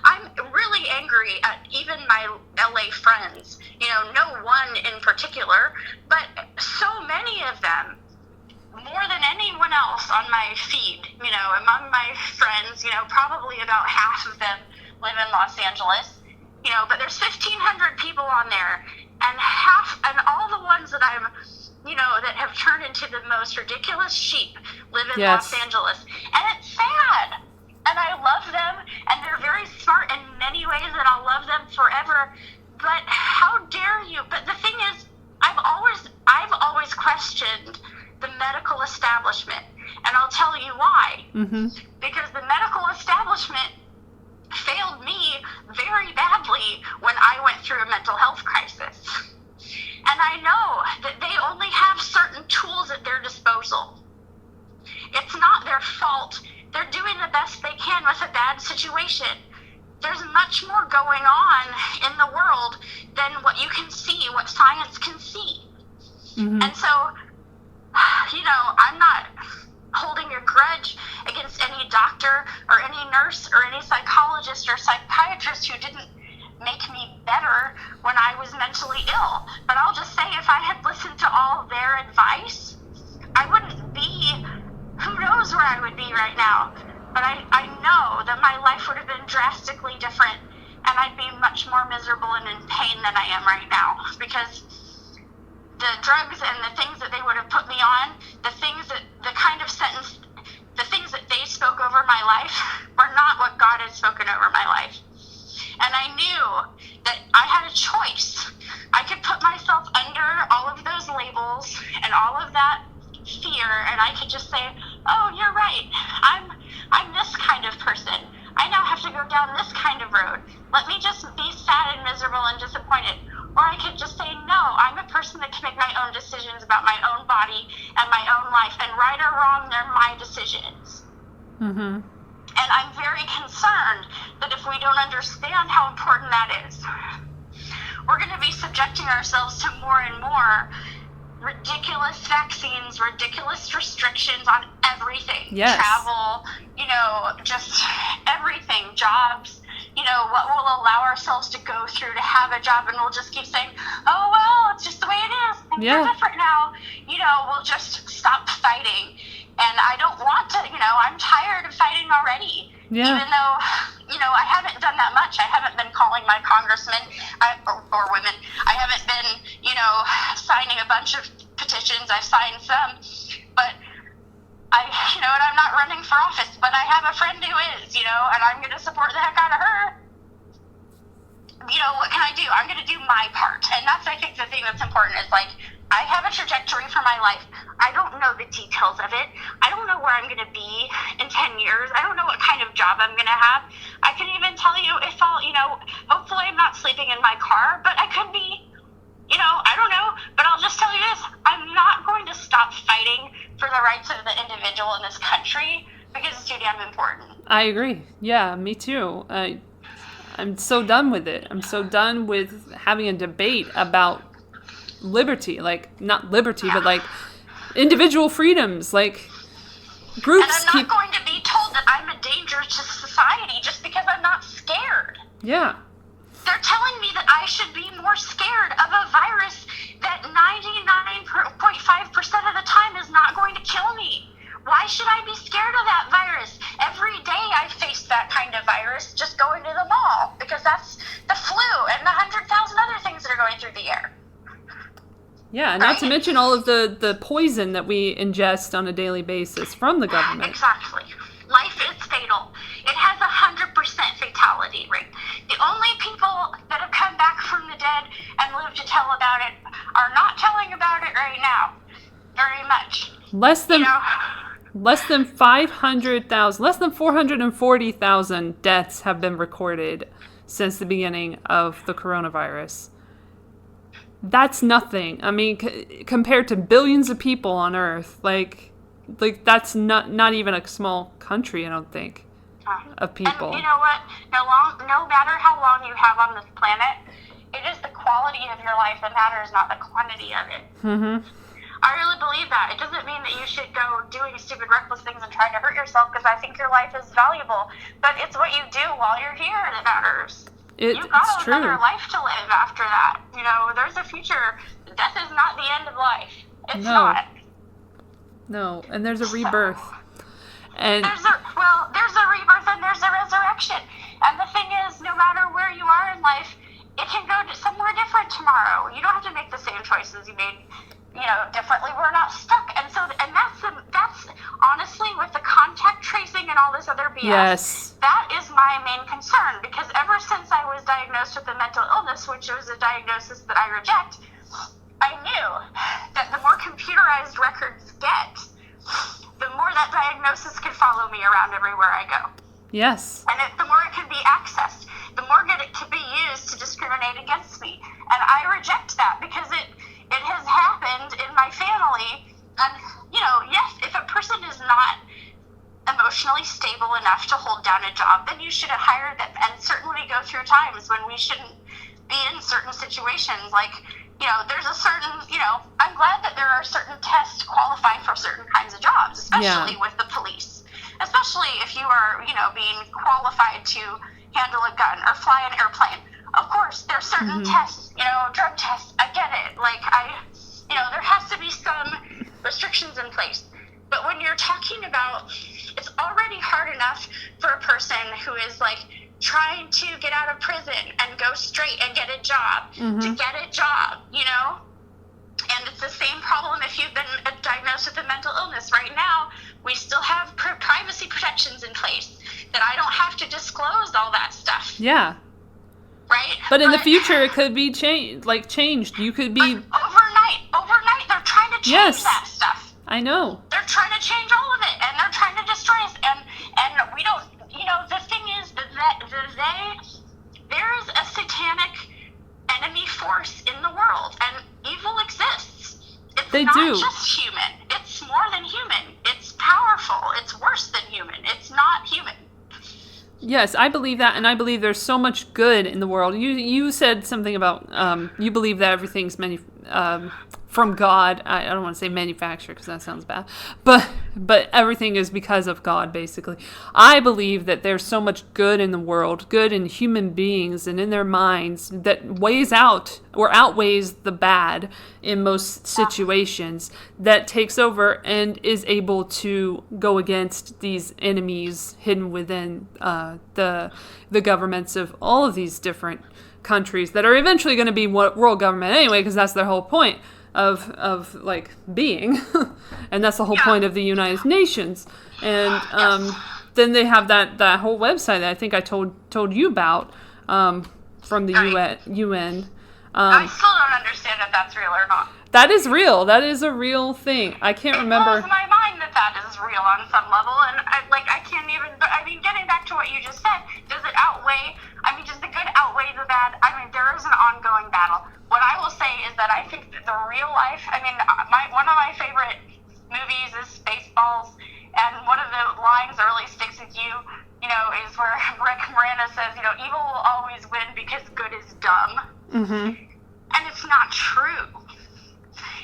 I'm really angry at even my LA friends, no one in particular, but so many of them, more than anyone else on my feed, among my friends, probably about half of them live in Los Angeles, but there's 1,500 people on there, and all the ones that I'm, that have turned into the most ridiculous sheep live in Los Angeles. And it's sad. And I love them, and they're very smart in many ways, and I'll love them forever. But how dare you? But the thing is, I've always questioned the medical establishment, and I'll tell you why. Mm-hmm. Because the medical establishment failed me very badly when I went through a mental health crisis. And I know that they only have certain tools at their disposal. It's not their fault. They're doing the best they can with a bad situation. There's much more going on in the world than what you can see, what science can see. Mm-hmm. And so, I'm not holding a grudge against any doctor or any nurse or any psychologist or psychiatrist who didn't make me better when I was mentally ill. But I'll just say, if I had listened to all their advice, I wouldn't be, who knows where I would be right now. But I know that my life would have been drastically different, and I'd be much more miserable and in pain than I am right now, because the drugs and the things that they would have put me on, the things that they spoke over my life were not what God had spoken over my life. And I knew that I had a choice. I could put myself under all of those labels and all of that fear, and I could just say, oh, you're right, I'm this kind of person. I now have to go down this kind of road. Let me just be sad and miserable and disappointed. Or I could just say, no, I'm a person that can make my own decisions about my own body and my own life, and right or wrong, they're my decisions. Mm-hmm. And I'm very concerned that if we don't understand how important that is, we're going to be subjecting ourselves to more and more ridiculous vaccines, ridiculous restrictions on everything. Yes. Travel, just everything, jobs, what we'll allow ourselves to go through to have a job, and we'll just keep saying, oh, well, it's just the way it is. Things are different now. We'll just stop fighting. And I don't want to, I'm tired of fighting already. Yeah. Even though, I haven't done that much. I haven't been calling my congressmen or women. I haven't been, signing a bunch of petitions. I've signed some. But and I'm not running for office, but I have a friend who is, and I'm going to support the heck out of her. What can I do? I'm going to do my part. And that's, I think, the thing that's important is, I have a trajectory for my life. I don't know the details of it. I don't know where I'm going to be in 10 years. I don't know what kind of job I'm going to have. I can even tell you if I'll, hopefully I'm not sleeping in my car, but I could be, I don't know. But I'll just tell you this. I'm not going to stop fighting for the rights of the individual in this country because it's too damn important. I agree. Yeah, me too. I'm so done with it. I'm so done with having a debate about liberty, not liberty, but individual freedoms, groups. And I'm not going to be told that I'm a danger to society just because I'm not scared. Yeah. They're telling me that I should be more scared of a virus that 99.5% of the time is not going to kill me. Why should I be scared of that virus? Every day I face that kind of virus just going to the mall, because that's the flu and the 100,000 other things that are going through the air. Yeah, not to mention all of the poison that we ingest on a daily basis from the government. Exactly. Life is fatal. It has 100% fatality rate. The only people that have come back from the dead and lived to tell about it are not telling about it right now. Very much. Less than 500,000, less than 440,000 deaths have been recorded since the beginning of the coronavirus. That's nothing. I mean, compared to billions of people on Earth, that's not even a small country, I don't think, of people. And you know what? No matter how long you have on this planet, it is the quality of your life that matters, not the quantity of it. Mm-hmm. I really believe that. It doesn't mean that you should go doing stupid, reckless things and trying to hurt yourself, because I think your life is valuable. But it's what you do while you're here that matters. You've got another life to live after that. You know, there's a future. Death is not the end of life. It's not. No, and there's a rebirth. And there's a rebirth and there's a resurrection. And the thing is, no matter where you are in life, it can go to somewhere different tomorrow. You don't have to make the same choices you made, differently. We're not stuck. And that's honestly, with the contact tracing and all this other BS, yes, that is my main concern, because ever since I was diagnosed with a mental illness, which was a diagnosis that I reject, I knew that the more computerized records get, the more that diagnosis could follow me around everywhere I go. Yes. And the more it can be accessed, the more it can be used to discriminate against me. And I reject that, because it has happened in my family. And, yes, if a person is not emotionally stable enough to hold down a job, then you should hire them. And certainly go through times when we shouldn't be in certain situations. Like, there's a certain, I'm glad that there are certain tests qualifying for certain kinds of jobs, especially with the police. Especially if you are, being qualified to handle a gun or fly an airplane. Of course, there's certain tests, drug tests. I get it. Like, there has to be some restrictions in place. But when you're talking about, it's already hard enough for a person who is, like, trying to get out of prison and go straight and get a job, to get a job, And it's the same problem if you've been diagnosed with a mental illness. Right now, we still have privacy protections in place that I don't have to disclose all that stuff. Yeah. Right? But in the future, it could be changed. You could be... Overnight, they're trying to change that stuff. I know. They're trying to change all of it, and they're trying to destroy us. And we don't, the thing is that there is a satanic enemy force in the world, and evil exists. It's not just human. It's more than human. It's powerful. It's worse than human. It's not human. Yes, I believe that, and I believe there's so much good in the world. You said something about you believe that everything's from God. I don't want to say manufactured because that sounds bad, but everything is because of God, basically. I believe that there's so much good in the world, good in human beings and in their minds, that weighs out or outweighs the bad in most situations, that takes over and is able to go against these enemies hidden within the governments of all of these different countries that are eventually going to be world government anyway, because that's their whole point of like being. And that's the whole point of the United Nations. And then they have that whole website that I think I told you about from the UN. I still don't understand if that's real or not. That is real. That is a real thing. I can't remember. It blows my mind that is real on some level, and I can't even. But I mean, getting back to what you just said, does it outweigh? I mean, does the good outweigh the bad? I mean, there is an ongoing battle. What I will say is that I think that the real life. I mean, one of my favorite movies is Spaceballs, and one of the lines that really sticks with you, is where Rick Moranis says, evil will always win because good is dumb. And it's not true.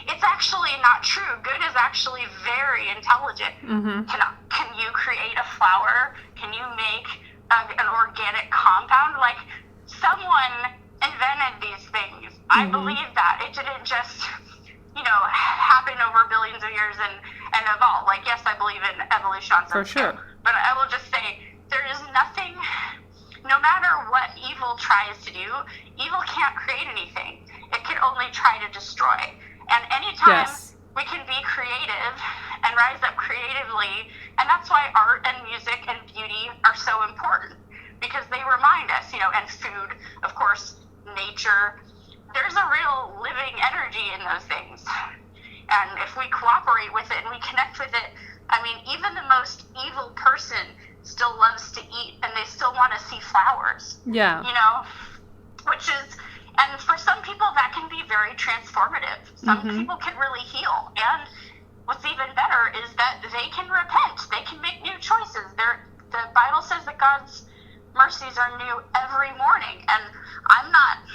It's actually not true. Good is actually very intelligent. Can you create a flower? Can you make an organic compound? Like, someone invented these things. I believe that. It didn't just, happen over billions of years and evolve. Like, yes, I believe in evolution on some scale. But I will just say, there is nothing, no matter what evil tries to do, evil can't create anything. It can only try to destroy. And anytime we can be creative and rise up creatively, and that's why art and music and beauty are so important, because they remind us, and food, of course, nature, there's a real living energy in those things. And if we cooperate with it and we connect with it, I mean, even the most evil person still loves to eat, and they still want to see flowers. Yeah. Which is... And for some people, that can be very transformative. Some people can really heal. And what's even better is that they can repent. They can make new choices. The Bible says that God's mercies are new every morning. And I'm not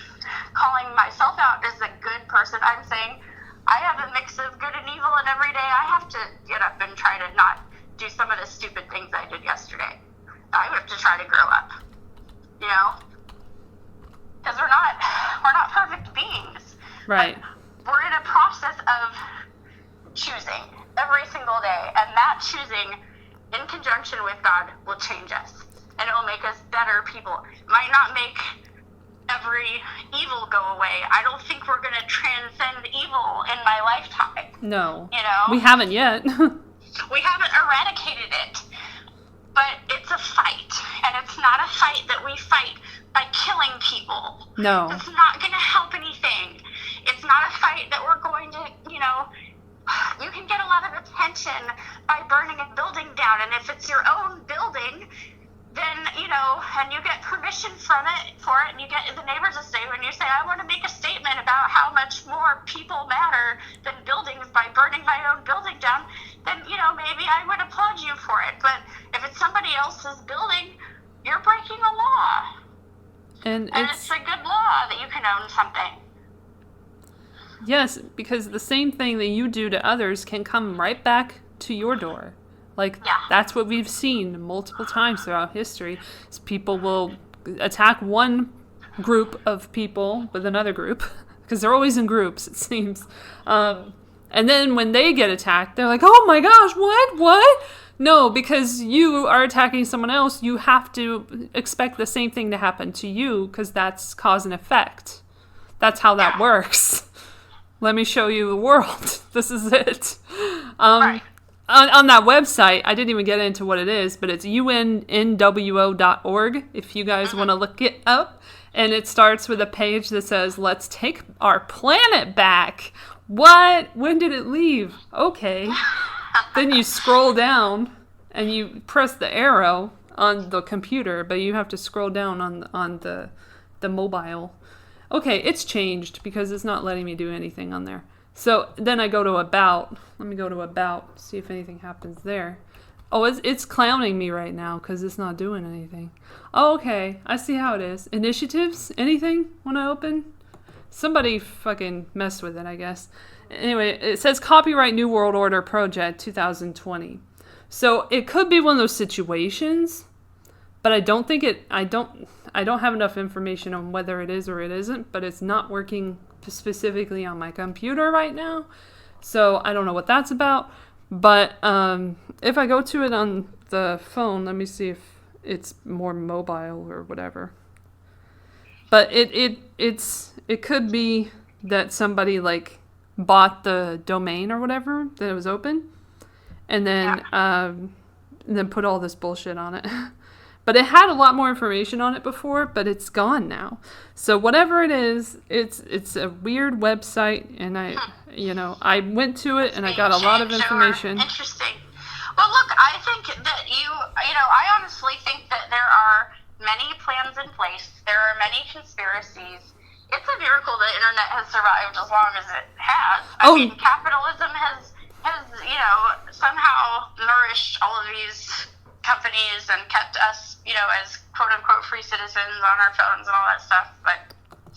calling myself out as a good person. I'm saying I have a mix of good and evil, and every day I have to get up and try to not do some of the stupid things I did yesterday. I have to try to grow up, you know, because we're not perfect beings. Right. We're in a process of choosing every single day, and that choosing in conjunction with God will change us, and it will make us better people. It might not make every evil go away. I don't think we're going to transcend evil in my lifetime. No. You know? We haven't yet. We haven't eradicated it. But it's a fight, and it's not a fight that we fight by killing people. No. It's not going to help anything. It's not a fight that we're going to, you know, you can get a lot of attention by burning a building down, and if it's your own building, then, you know, and you get permission for it, and you get the neighbors to say, when you say, I want to make a statement about how much more people matter than buildings by burning my own building down, then, you know, maybe I would applaud you for it. But if it's somebody else's building, you're breaking a law. And it's a good law that you can own something. Yes, because the same thing that you do to others can come right back to your door. Like, that's what we've seen multiple times throughout history. Is people will attack one group of people with another group, because they're always in groups, it seems. And then when they get attacked, they're like, oh my gosh, what? No, because you are attacking someone else, you have to expect the same thing to happen to you, because that's cause and effect. That's how that works. Let me show you the world. This is it. Right. On that website, I didn't even get into what it is, but it's unnwo.org if you guys want to look it up. And it starts with a page that says, let's take our planet back. What? When did it leave? Okay. Then you scroll down and you press the arrow on the computer, but you have to scroll down on the mobile. Okay, it's changed because it's not letting me do anything on there. So then I go to About. Let me go to About, see if anything happens there. Oh, it's clowning me right now because it's not doing anything. Oh, okay, I see how it is. Initiatives? Anything want to open? Somebody fucking messed with it, I guess. Anyway, it says Copyright New World Order Project 2020. So it could be one of those situations, but I don't think I don't have enough information on whether it is or it isn't, but it's not working specifically on my computer right now. So I don't know what that's about. But if I go to it on the phone, let me see if it's more mobile or whatever. But it could be that somebody like bought the domain or whatever that it was open, and then put all this bullshit on it. But it had a lot more information on it before, but it's gone now. So whatever it is, it's a weird website, and I went to it and I got a lot of information. Interesting. Well, look, I think that I honestly think that there are many plans in place. There are many conspiracies. It's a miracle the internet has survived as long as it has. I mean, capitalism has somehow nourished all of these companies and kept us, as quote-unquote free citizens on our phones and all that stuff. But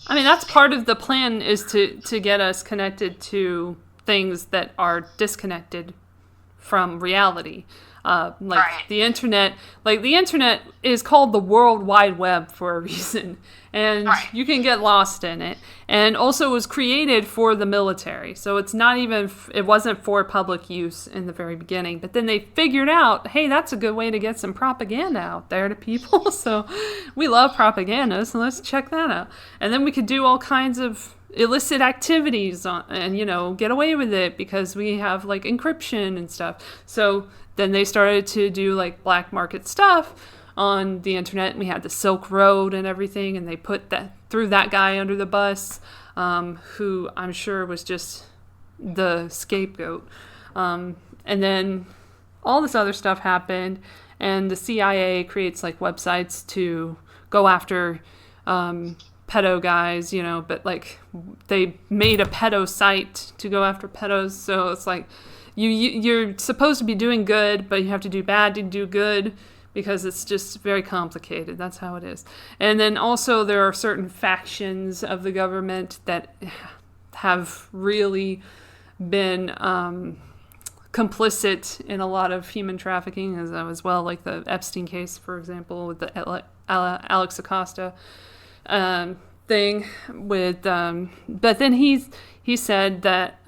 I mean, that's part of the plan, is to get us connected to things that are disconnected from reality. The internet, the internet is called the World Wide Web for a reason, and you can get lost in it. And also, it was created for the military, so it's not even, it wasn't for public use in the very beginning. But then they figured out, hey, that's a good way to get some propaganda out there to people. So we love propaganda, so let's check that out. And then we could do all kinds of illicit activities and get away with it because we have encryption and stuff. So then they started to do black market stuff on the internet, and we had the Silk Road and everything, and they threw that guy under the bus, who I'm sure was just the scapegoat. And then all this other stuff happened, and the CIA creates websites to go after pedo guys, but they made a pedo site to go after pedos, so it's you're supposed to be doing good, but you have to do bad to do good, because it's just very complicated. That's how it is. And then also there are certain factions of the government that have really been complicit in a lot of human trafficking as well, like the Epstein case, for example, with the Alex Acosta thing with but then he said that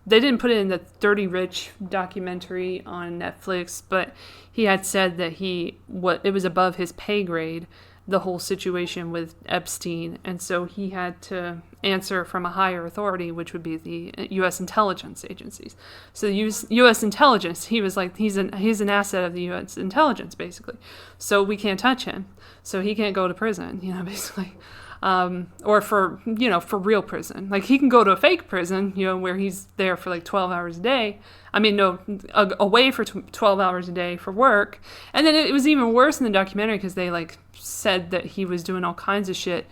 they didn't put it in the Dirty Rich documentary on Netflix, but he had said that it was above his pay grade, the whole situation with Epstein, and so he had to answer from a higher authority, which would be the U.S. intelligence agencies. So the U.S. intelligence, he was like, he's an asset of the U.S. intelligence, basically. So we can't touch him. So he can't go to prison, basically. Or for real prison. Like, he can go to a fake prison, where he's there for like 12 hours a day. I mean, no, away for 12 hours a day for work. And then it was even worse in the documentary because they like said that he was doing all kinds of shit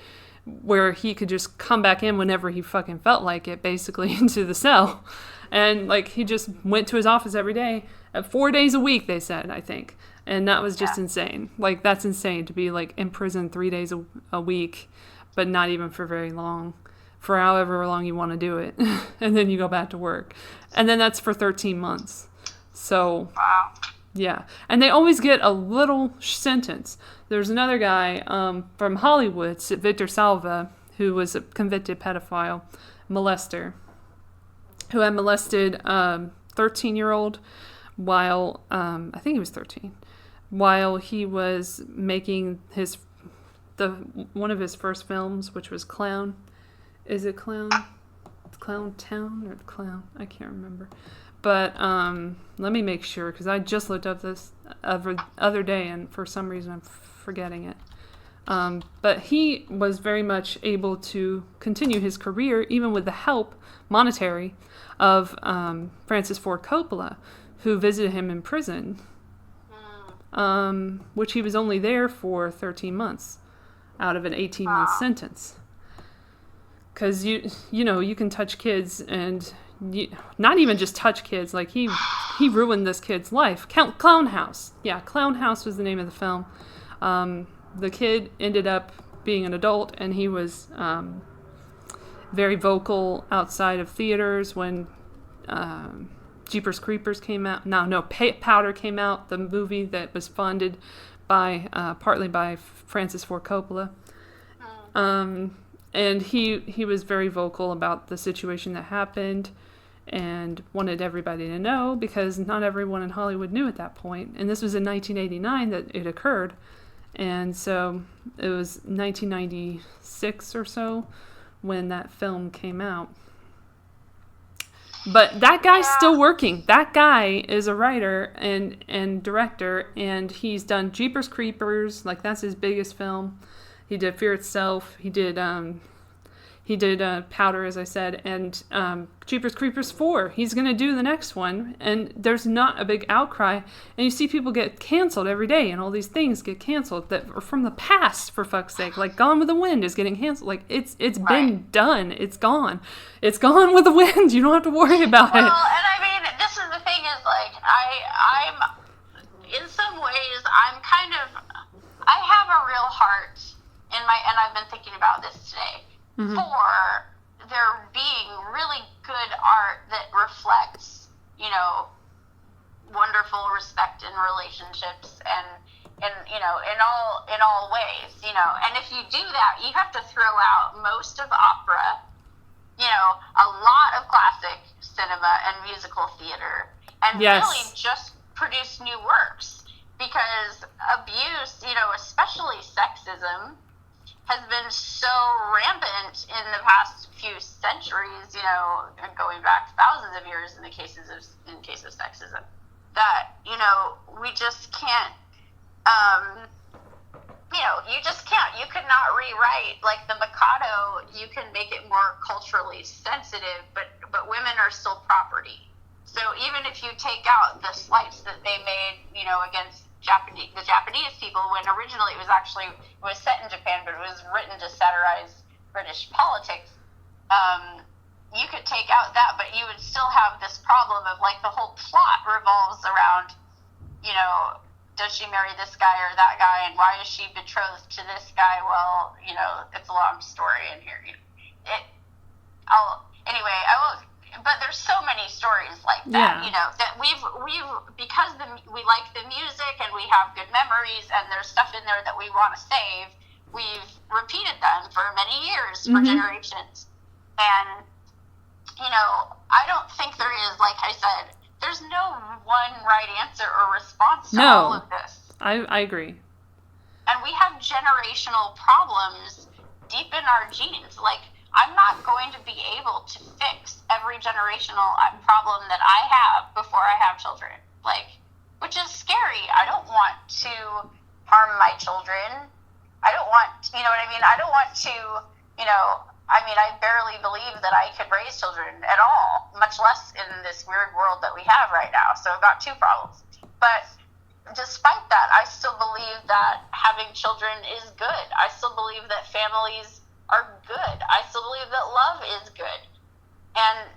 where he could just come back in whenever he fucking felt like it, basically, into the cell. And like, he just went to his office every day, 4 days a week, they said, I think. And that was just insane. Like, that's insane to be like in prison 3 days a week, but not even for very long, for however long you want to do it. And then you go back to work. And then that's for 13 months. So, yeah. And they always get a little sentence. There's another guy from Hollywood, Victor Salva, who was a convicted pedophile molester, who had molested a 13-year-old while, I think he was 13, while he was making one of his first films, which was Clown. Is it Clown? Clown Town or Clown? I can't remember. But let me make sure, because I just looked up this other day, and for some reason I'm forgetting it. But he was very much able to continue his career, even with the help, monetary, of Francis Ford Coppola, who visited him in prison, which he was only there for 13 months out of an 18-month sentence. Because you can touch kids, and not even just touch kids. Like, he ruined this kid's life. Clown House. Yeah, Clown House was the name of the film. The kid ended up being an adult, and he was very vocal outside of theaters when Jeepers Creepers came out. Powder came out, the movie that was funded partly by Francis Ford Coppola. And he was very vocal about the situation that happened and wanted everybody to know, because not everyone in Hollywood knew at that point. And this was in 1989 that it occurred. And so it was 1996 or so when that film came out. But that guy's still working. That guy is a writer and director, and he's done Jeepers Creepers, like that's his biggest film. He did Fear Itself. He did Powder, as I said, and Jeepers Creepers 4. He's going to do the next one, and there's not a big outcry. And you see people get canceled every day, and all these things get canceled that are from the past, for fuck's sake. Like Gone with the Wind is getting canceled. Like, it's been done. It's gone. It's gone with the wind. You don't have to worry about it. Well, and I mean, this is the thing is, like, I'm in some ways, I have a real heart and I've been thinking about this today, for there being really good art that reflects, wonderful respect in relationships and in all ways, and if you do that, you have to throw out most of opera, a lot of classic cinema and musical theater, and really just produce new works, because abuse, especially sexism, has been so rampant in the past few centuries, and going back thousands of years in case of sexism, that, we just can't, you just can't. You could not rewrite, like, the Mikado. You can make it more culturally sensitive, but women are still property. So even if you take out the slights that they made, against the Japanese people, when originally it was set in Japan, but it was written to satirize British politics, you could take out that, but you would still have this problem of, like, the whole plot revolves around, does she marry this guy or that guy, and why is she betrothed to this guy? Well, it's a long story in here. but there's so many stories like that, that we've because we like the music and we have good memories and there's stuff in there that we want to save. We've repeated them for many years, for generations, and I don't think there is, like I said, there's no one right answer or response to all of this. I agree. And we have generational problems deep in our genes. Like, I'm not going to be able to fix every generational problem that I have before I have children. Like, which is scary. I don't want to harm my children. I don't want, you know what I mean? I don't want to, I barely believe that I could raise children at all, much less in this weird world that we have right now. So I've got two problems. But despite that, I still believe that having children is good. I still believe that families are good. I still believe that love is good. And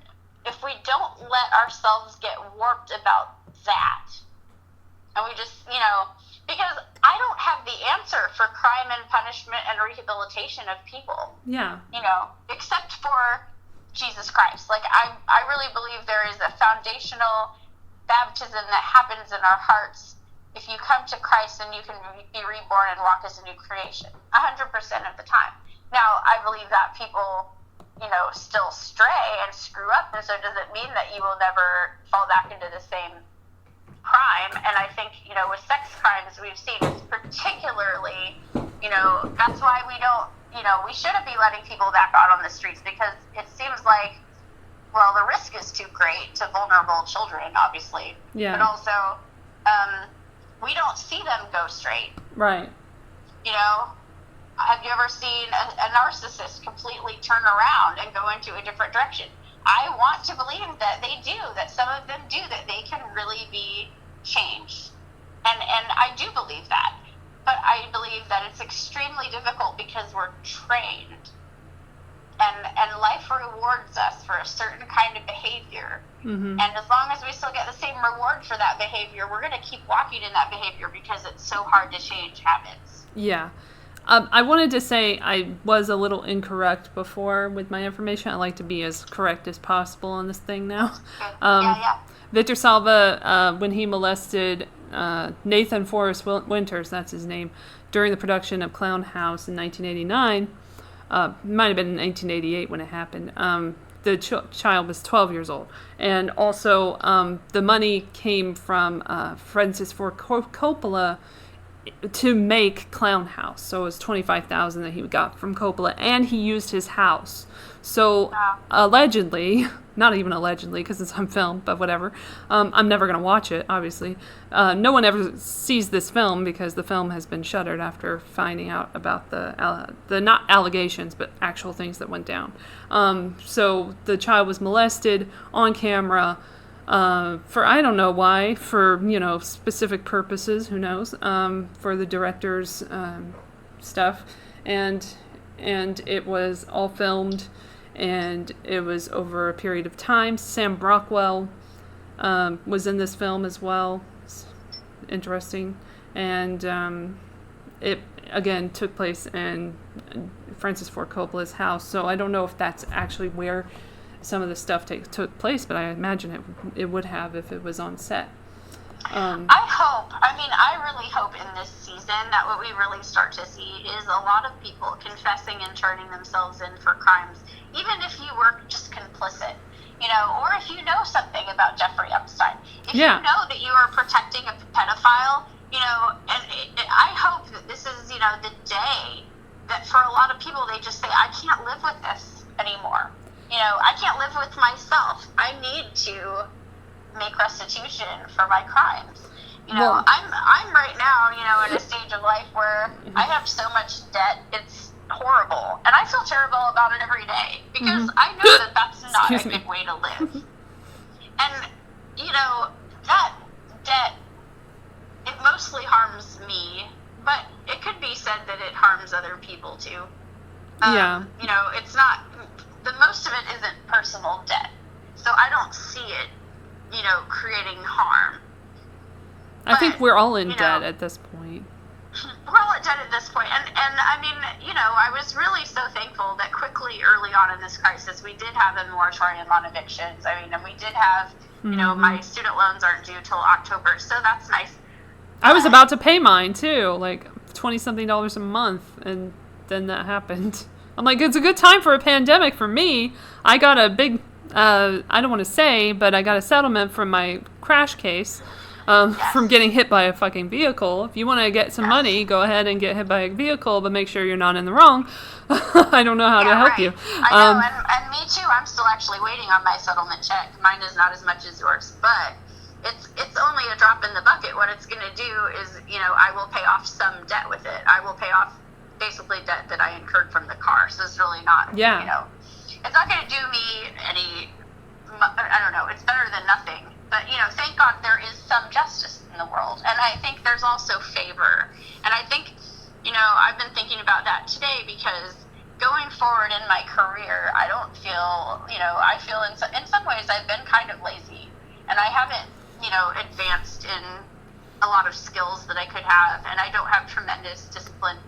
if we don't let ourselves get warped about that, and we just, because I don't have the answer for crime and punishment and rehabilitation of people. Yeah. Except for Jesus Christ. Like, I really believe there is a foundational baptism that happens in our hearts if you come to Christ, and you can be reborn and walk as a new creation 100% of the time. Now, I believe that people, still stray and screw up, and so does it mean that you will never fall back into the same crime? And I think, with sex crimes we've seen, it's particularly, that's why we don't, we shouldn't be letting people back out on the streets, because it seems like, well, the risk is too great to vulnerable children, obviously. Yeah. But also, we don't see them go straight. Right. Have you ever seen a narcissist completely turn around and go into a different direction? I want to believe that they do, that some of them do, that they can really be changed. And I do believe that. But I believe that it's extremely difficult because we're trained. And life rewards us for a certain kind of behavior. Mm-hmm. And as long as we still get the same reward for that behavior, we're going to keep walking in that behavior because it's so hard to change habits. Yeah. I wanted to say I was a little incorrect before with my information. I like to be as correct as possible on this thing now. Yeah. Victor Salva, when he molested Nathan Forrest Winters, that's his name, during the production of Clown House in 1989, might have been in 1988 when it happened, the child was 12 years old. And also the money came from Francis Ford Coppola to make Clown House. So it was $25,000 that he got from Coppola, and he used his house. So allegedly, not even allegedly because it's on film, but whatever. I'm never going to watch it, obviously. No one ever sees this film because the film has been shuttered after finding out about the not allegations, but actual things that went down. So the child was molested on camera. For I don't know why, for specific purposes, who knows, for the director's stuff, and it was all filmed, and it was over a period of time. Sam Rockwell was in this film as well. It's interesting, and it again took place in Francis Ford Coppola's house. So I don't know if that's actually where some of the stuff took place, but I imagine it would have if it was on set. I really hope in this season that what we really start to see is a lot of people confessing and turning themselves in for crimes, even if you were just complicit, or if you know something about Jeffrey Epstein. If you know that you are protecting a pedophile, I hope that this is, the day that for a lot of people, they just say, I can't live with this anymore. I can't live with myself. I need to make restitution for my crimes. I'm right now, in a stage of life where I have so much debt, it's horrible. And I feel terrible about it every day because I know that that's not a good way to live. And, that debt, it mostly harms me, but it could be said that it harms other people too. It's not... The most of it isn't personal debt. So I don't see it, creating harm. I think we're all in debt at this point. We're all in debt at this point. And I mean, I was really so thankful that quickly luckily early on in this crisis, we did have a moratorium on evictions. I mean, and we did have, you know, my student loans aren't due till October, so that's nice. I was about to pay mine too, like $20-something a month, and then that happened. I'm like, it's a good time for a pandemic for me. I got a big, I don't want to say, but I got a settlement from my crash case. From getting hit by a fucking vehicle. If you want to get some money, go ahead and get hit by a vehicle, but make sure you're not in the wrong. I don't know how to help you. I know, and me too. I'm still actually waiting on my settlement check. Mine is not as much as yours, but it's only a drop in the bucket. What it's going to do is, you know, I will pay off some debt with it. I will pay off basically debt that I incurred from the car. So it's really not, you know, it's not going to do me any, I don't know, it's better than nothing. But, you know, thank God there is some justice in the world. And I think there's also favor. And I think, you know, I've been thinking about that today because going forward in my career, I don't feel, you know, I feel in some ways I've been kind of lazy. And I haven't, you know, advanced in a lot of skills that I could have. And I don't have tremendous discipline.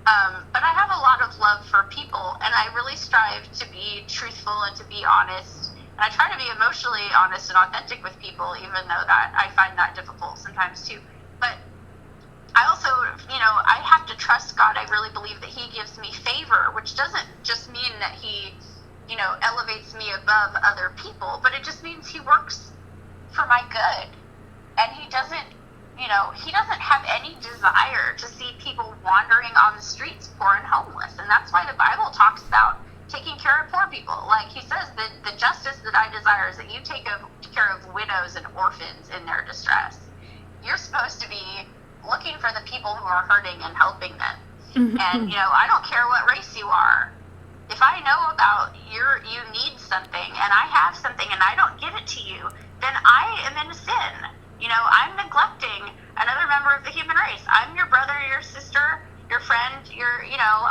But I have a lot of love for people. And I really strive to be truthful and to be honest. And I try to be emotionally honest and authentic with people, even though that I find that difficult sometimes too. But I also, you know, I have to trust God. I really believe that He gives me favor, which doesn't just mean that He, you know, elevates me above other people, but it just means He works for my good. And He doesn't, you know, He doesn't have any desire to see people wandering on the streets, poor and homeless. And that's why the Bible talks about taking care of poor people. Like He says, that the justice that I desire is that you take care of widows and orphans in their distress. You're supposed to be looking for the people who are hurting and helping them. And, you know, I don't care what race you are. If I know about you need something and I have something and I don't give it to you, then I am in sin. You know, I'm neglecting another member of the human race. I'm your brother, your sister, your friend,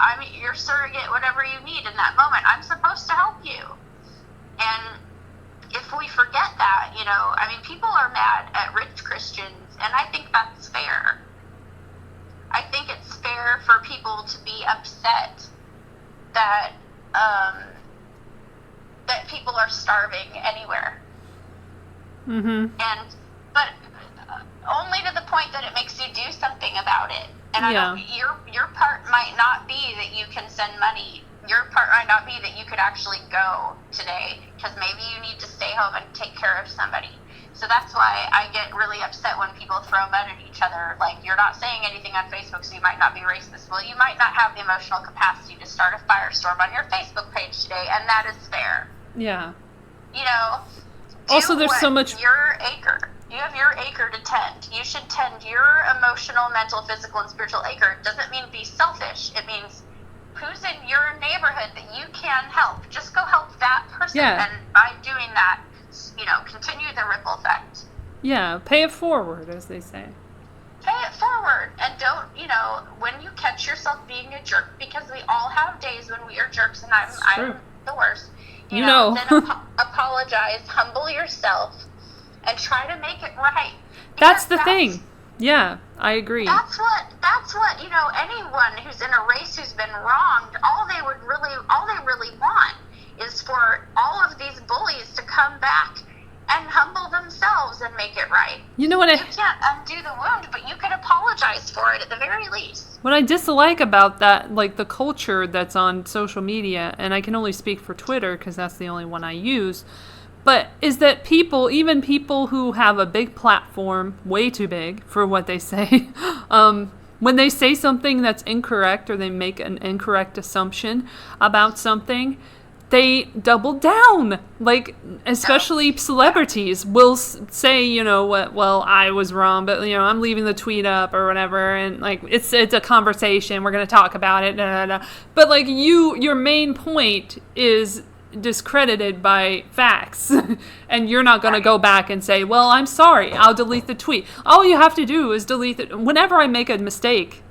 I'm your surrogate, whatever you need in that moment. I'm supposed to help you. And if we forget that, you know, I mean, people are mad at rich Christians, and I think that's fair. I think it's fair for people to be upset that that people are starving anywhere. But only to the point that it makes you do something about it. And I don't, your part might not be that you can send money. Your part might not be that you could actually go today because maybe you need to stay home and take care of somebody. So that's why I get really upset when people throw mud at each other. Like, you're not saying anything on Facebook, so you might not be racist. Well, you might not have the emotional capacity to start a firestorm on your Facebook page today, and that is fair. Yeah. You know, also there's so much... Your acre. You have your acre to tend. You should tend your emotional, mental, physical, and spiritual acre. It doesn't mean be selfish. It means who's in your neighborhood that you can help. Just go help that person. Yeah. And by doing that, you know, continue the ripple effect. Yeah, pay it forward, as they say. Pay it forward. And don't, you know, when you catch yourself being a jerk, because we all have days when we are jerks, and I'm the worst. You know. Then apologize, humble yourself, and try to make it right. That's the thing. Yeah, I agree. That's what, you know, anyone who's in a race who's been wronged, all they really want is for all of these bullies to come back and humble themselves and make it right. You know what? You can't undo the wound, but you can apologize for it at the very least. What I dislike about that, like the culture that's on social media, and I can only speak for Twitter because that's the only one I use, but is that people, even people who have a big platform, way too big for what they say, when they say something that's incorrect or they make an incorrect assumption about something, they double down. Like, especially celebrities will say, you know, well, I was wrong, but, you know, I'm leaving the tweet up or whatever, and, like, it's a conversation, we're going to talk about it, But, like, your main point is discredited by facts, and you're not going to go back and say, well, I'm sorry, I'll delete the tweet. All you have to do is delete it. Whenever I make a mistake,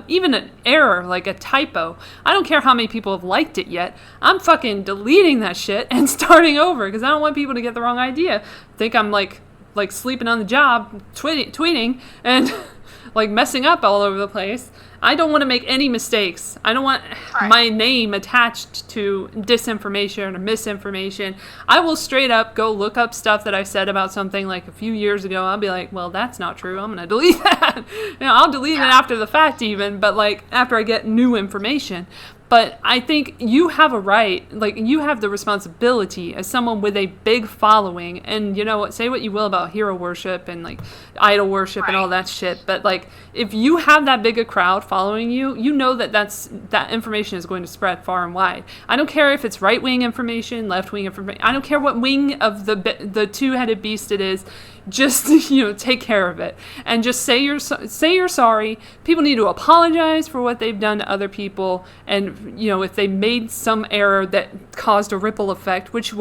even an error, like a typo, I don't care how many people have liked it yet, I'm fucking deleting that shit and starting over, because I don't want people to get the wrong idea. Think I'm like sleeping on the job, tweeting, and like messing up all over the place. I don't want to make any mistakes. I don't want my name attached to disinformation or misinformation. I will straight up go look up stuff that I said about something like a few years ago. I'll be like, well, that's not true. I'm going to delete that. I'll delete it after the fact even, but like after I get new information. But I think you have a right, like you have the responsibility as someone with a big following, and you know what, say what you will about hero worship and like idol worship and all that shit, but like if you have that big a crowd following you, you know that information is going to spread far and wide. I don't care if it's right-wing information, left-wing information. I don't care what wing of the two-headed beast it is. Just, take care of it and just say you're sorry. People need to apologize for what they've done to other people, and if they made some error that caused a ripple effect, which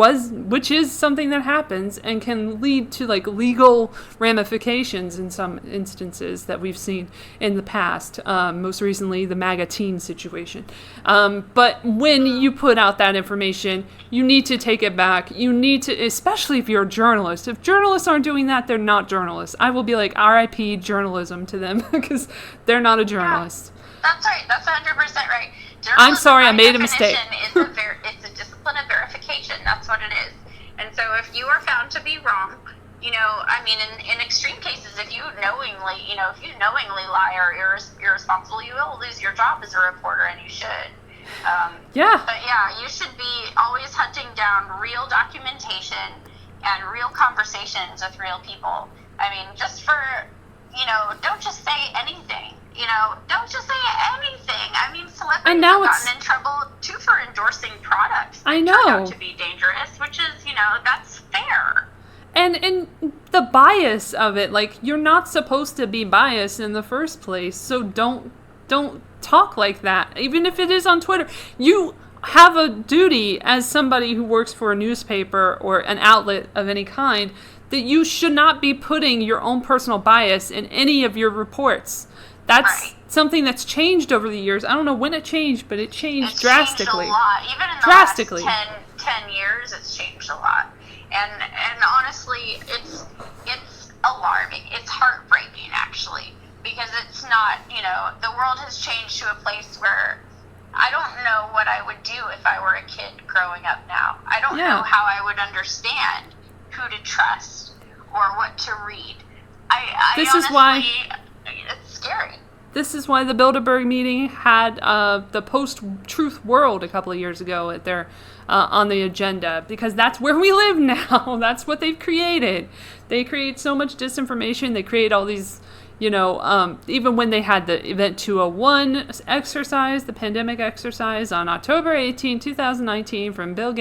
is something that happens and can lead to like legal ramifications in some instances that we've seen in the past. Most recently, the MAGA teen situation. But when you put out that information, you need to take it back. You need to, especially if you're a journalist. If journalists aren't doing that, they're not journalists. I will be like RIP journalism to them because they're not a journalist. Yeah, that's right. That's 100% right. Journalism, I'm sorry, I made a mistake. It's a discipline of verification. That's what it is. And so if you are found to be wrong, in extreme cases, if you knowingly lie or irresponsible, you will lose your job as a reporter, and you should. But you should be always hunting down real documentation and real conversations with real people. Just for, don't just say anything. Don't just say anything. Celebrities have gotten in trouble, too, for endorsing products that turn out to be dangerous, which is, that's fair. And the bias of it, like, you're not supposed to be biased in the first place, so don't talk like that. Even if it is on Twitter, you have a duty as somebody who works for a newspaper or an outlet of any kind that you should not be putting your own personal bias in any of your reports. That's something that's changed over the years. I don't know when it changed, but it changed drastically. Changed a lot. Even in the last 10 years, it's changed a lot. And honestly, it's alarming. It's heartbreaking, actually, because it's not, the world has changed to a place where I don't know what I would do if I were a kid growing up now. I don't know how I would understand who to trust or what to read. It's scary. This is why the Bilderberg meeting had the post-truth world a couple of years ago at their on the agenda, because that's where we live now. That's what they've created. They create so much disinformation. They create all these, even when they had the Event 201 exercise, the pandemic exercise on October 18, 2019 from Bill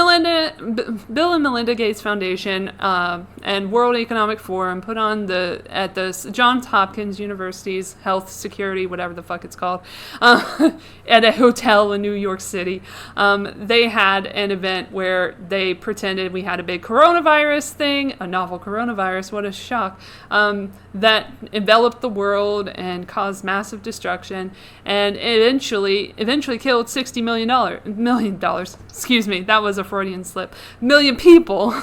and Melinda Gates Foundation and World Economic Forum put on at the Johns Hopkins University's Health Security, whatever the fuck it's called, at a hotel in New York City. They had an event where they pretended we had a big coronavirus thing, a novel coronavirus, what a shock, that enveloped the world and caused massive destruction, and eventually killed $60 million. Excuse me, that was a Freudian slip. Million people.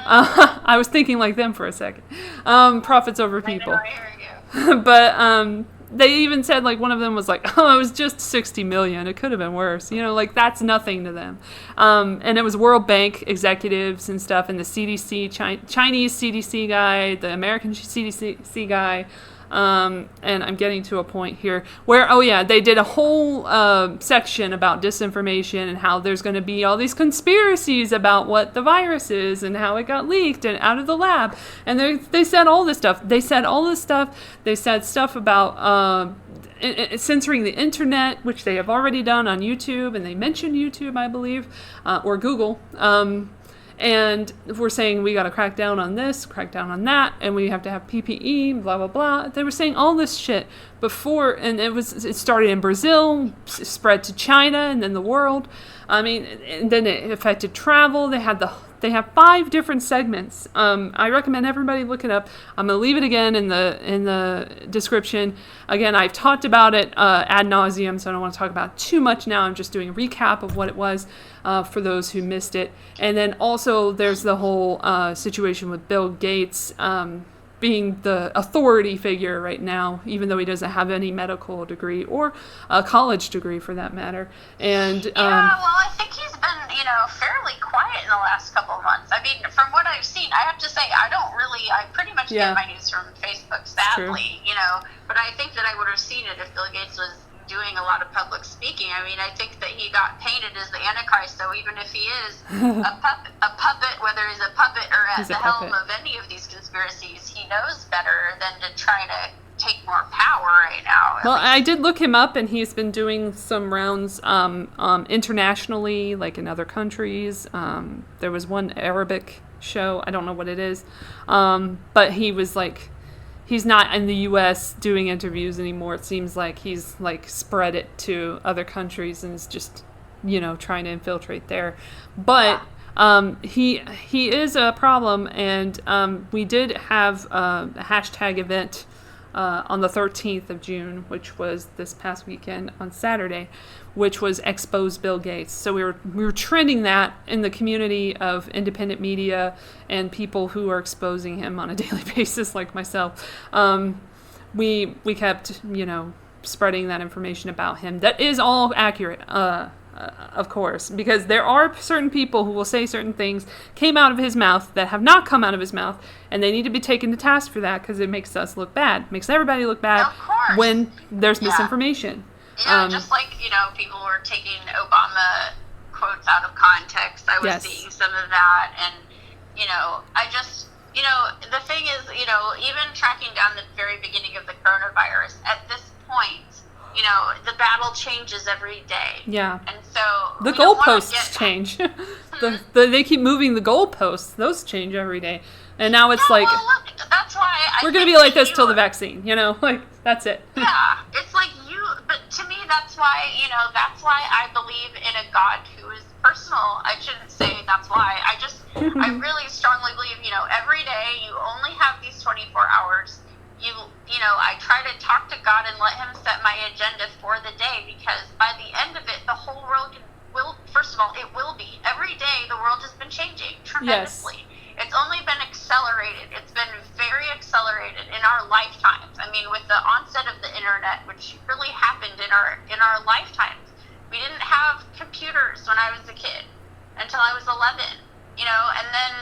I was thinking like them for a second. Profits over people. I hear you. But they even said, like, one of them was like, oh, it was just 60 million. It could have been worse. Like, that's nothing to them. And it was World Bank executives and stuff, and the CDC, Chinese CDC guy, the American CDC guy. And I'm getting to a point here where, they did a whole section about disinformation and how there's going to be all these conspiracies about what the virus is and how it got leaked and out of the lab. And they said all this stuff. They said stuff about censoring the internet, which they have already done on YouTube, and they mentioned YouTube, I believe, or Google. And we're saying we got to crack down on this, crack down on that, and we have to have PPE, blah, blah, blah. They were saying all this shit before, and it started in Brazil, spread to China, and then the world. And then it affected travel. They have 5 different segments. I recommend everybody look it up. I'm going to leave it again in the description. Again, I've talked about it ad nauseum, so I don't want to talk about it too much now. I'm just doing a recap of what it was for those who missed it. And then also there's the whole situation with Bill Gates being the authority figure right now, even though he doesn't have any medical degree or a college degree for that matter. And well, I think he's been, fairly quiet in the last couple of months. I mean, from what I've seen, I have to say, I pretty much get my news from Facebook, sadly, but I think that I would have seen it if Bill Gates was doing a lot of public speaking. I mean, I think that he got painted as the Antichrist, so even if he is a puppet, whether he's a puppet or at the helm of any of these conspiracies, he knows better than to try to take more power right now. Well, I did look him up, and he's been doing some rounds internationally, like in other countries. There was one Arabic show, I don't know what it is, but he was like, he's not in the U.S. doing interviews anymore. It seems like he's like spread it to other countries and is just, trying to infiltrate there. But he is a problem, and we did have a hashtag event on the 13th of June, which was this past weekend on Saturday, which was Expose Bill Gates. So we were trending that in the community of independent media and people who are exposing him on a daily basis, like myself. We kept, spreading that information about him. That is all accurate, of course, because there are certain people who will say certain things came out of his mouth that have not come out of his mouth, and they need to be taken to task for that because it makes us look bad, makes everybody look bad when there's misinformation. Yeah, just like, people were taking Obama quotes out of context. I was seeing some of that, and, I just, the thing is, even tracking down the very beginning of the coronavirus, at this point, the battle changes every day. Yeah. And so the goalposts change. They keep moving the goalposts. Those change every day. And now it's look, that's why we're going to be like this till the vaccine, that's it. Yeah. It's like but to me, that's why I believe in a God who is personal. I shouldn't say that's why. I really strongly believe, every day you only have these 24 hours. I try to talk to God and let him set my agenda for the day, because by the end of it, the whole world first of all, it will be. Every day, the world has been changing tremendously. Yes. It's only been accelerated. It's been very accelerated in our lifetimes. I mean, with the onset of the internet, which really happened in our lifetimes. We didn't have computers when I was a kid until I was 11, and then,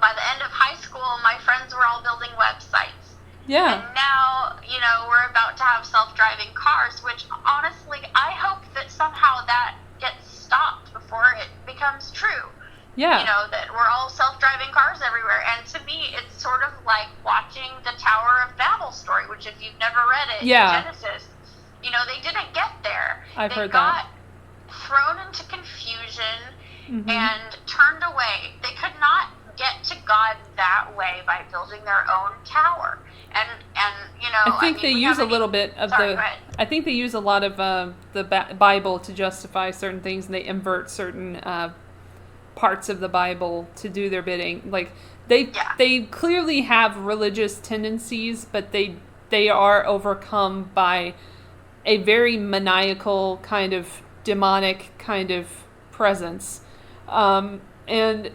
by the end of high school, my friends were all building websites. Yeah. And now, we're about to have self-driving cars, which honestly, I hope that somehow that gets stopped before it becomes true. Yeah. That we're all self-driving cars everywhere. And to me, it's sort of like watching the Tower of Babel story, which if you've never read it, in Genesis, they didn't get there. I've heard They got that. thrown into confusion and turned away. They could not get to God that way by building their own tower. And I think they use a little bit of I think they use a lot of the Bible to justify certain things, and they invert certain parts of the Bible to do their bidding. Like they clearly have religious tendencies, but they are overcome by a very maniacal kind of demonic kind of presence. And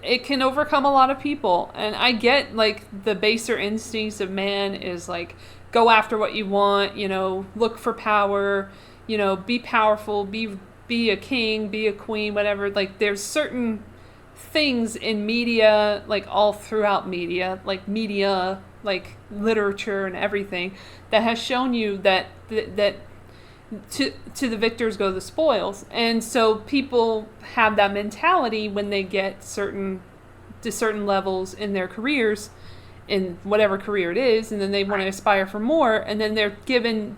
it can overcome a lot of people. And I get, like, the baser instincts of man is, like, go after what you want, look for power, be powerful, be a king, be a queen, whatever. Like, there's certain things in media, like, all throughout media, like literature and everything, that has shown you that to the victors go the spoils. And so people have that mentality when they get to certain levels in their careers, in whatever career it is, and then they want to aspire for more, and then they're given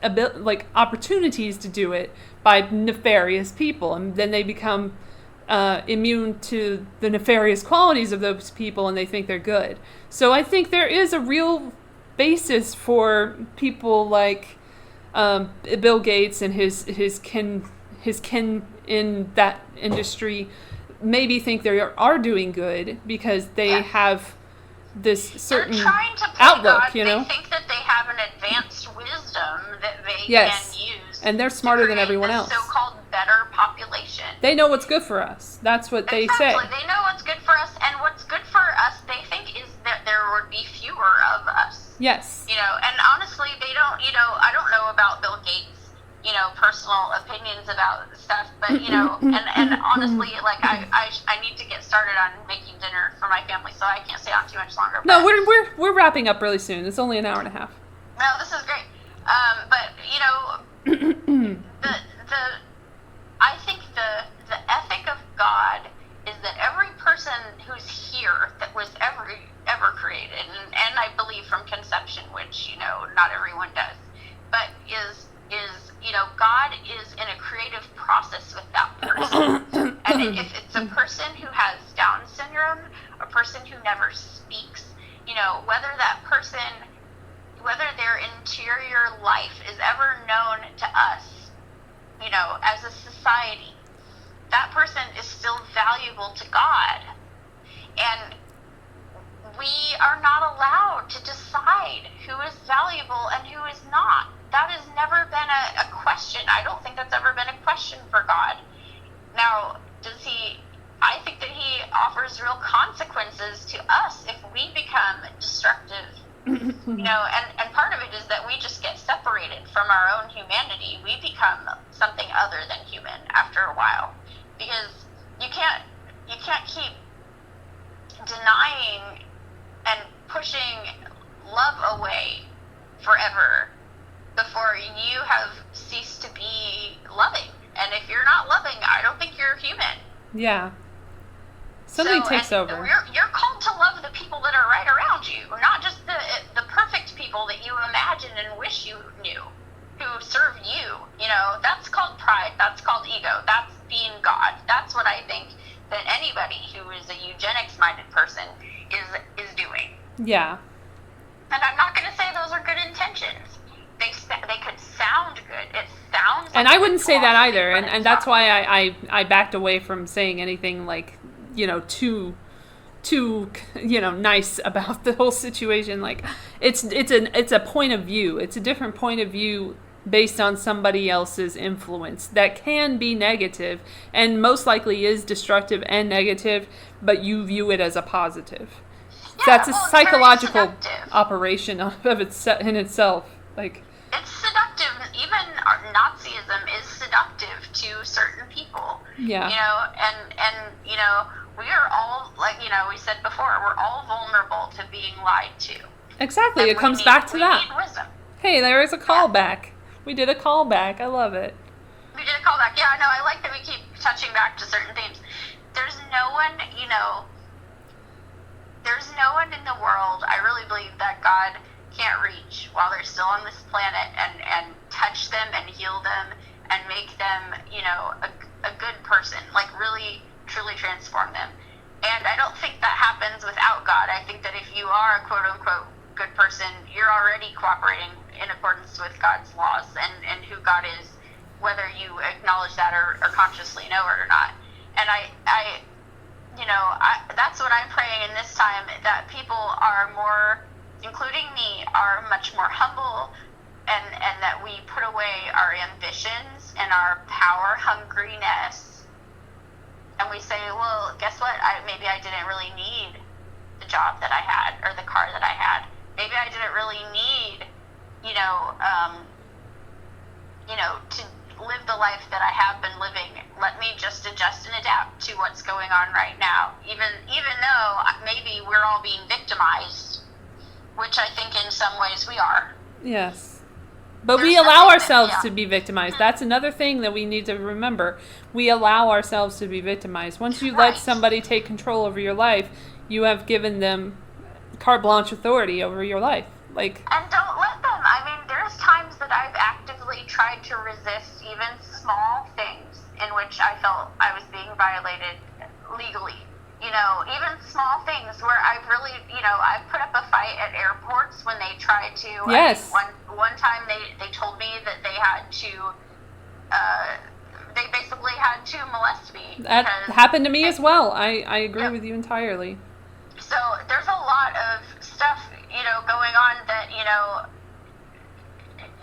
a bit like opportunities to do it by nefarious people, and then they become immune to the nefarious qualities of those people, and they think they're good. So I think there is a real basis for people like Bill Gates and his kin in that industry maybe think they are doing good because they have this certain outlook, God. They think that they have an advanced wisdom that they can use, and they're smarter than everyone else. So-called better population. They know what's good for us. That's what they say. They know what's good for us, and what's good for us, they think, is that there would be fewer Yes. And honestly, they don't, I don't know about Bill Gates, personal opinions about stuff, but, and honestly, like, I need to get started on making dinner for my family, so I can't stay on too much longer. No, we're wrapping up really soon. It's only an hour and a half. No, this is great. But, I think the ethic of God is that every person who's here that was ever created, and I believe from conception, which, not everyone does, but is God is in a creative process with that person. And if it's a person who has Down syndrome, a person who never speaks, whether their interior life is ever known to us, as a society, that person is still valuable to God. And we are not allowed to decide who is valuable and who is not. That has never been a question. I don't think that's ever been a question for God. Now, I think that he offers real consequences to us if we become destructive. And part of it is that we just get separated from our own humanity. We become something other than human after a while, because you can't keep denying and pushing love away forever before you have ceased to be loving. And if you're not loving, I don't think you're human. Yeah. Something takes over. You're called to love the people that are right around you, not just the perfect people that you imagine and wish you knew, who serve you. That's called pride. That's called ego. That's being God. That's what I think that anybody who is a eugenics-minded person is doing. Yeah. And I'm not going to say those are good intentions. They could sound good. It sounds. And like I wouldn't say that either. And that's why I backed away from saying anything like, too nice about the whole situation. Like, it's a point of view. It's a different point of view based on somebody else's influence that can be negative and most likely is destructive and negative, but you view it as a positive. Yeah, that's a psychological operation of itself. Like, it's seductive. Even Nazism is seductive to certain people. Yeah. And we are all, like, we said before, we're all vulnerable to being lied to. Exactly. And it comes back to that. We need wisdom. Hey, there is a callback. We did a callback. I love it. We did a callback. Yeah, no, I like that we keep touching back to certain themes. There's no one, there's no one in the world, I really believe, that God can't reach while they're still on this planet and touch them and heal them and make them, a good person, like really, truly transform them. And I don't think that happens without God. I think that if you are a quote-unquote good person, you're already cooperating in accordance with God's laws and who God is, whether you acknowledge that or consciously know it or not. And I that's what I'm praying in this time, that people are more, including me, are much more humble, and that we put away our ambitions and our power hungriness, and we say, well, guess what? Maybe I didn't really need the job that I had or the car that I had. Maybe I didn't really need, to live the life that I have been living. Let me just adjust and adapt to what's going on right now. Even though maybe we're all being victimized, which I think in some ways we are. Yes. But we allow ourselves to be victimized. That's another thing that we need to remember. We allow ourselves to be victimized. Once you let somebody take control over your life, you have given them carte blanche authority over your life. And don't let them. I mean, there's times that I've actively tried to resist even small things in which I felt I was being violated legally. Even small things where I've really, I've put up a fight at airports when they tried to. Yes. One time they told me that they had to, they basically had to molest me. That happened to me as well. I agree with you entirely. So there's a lot of stuff, going on that,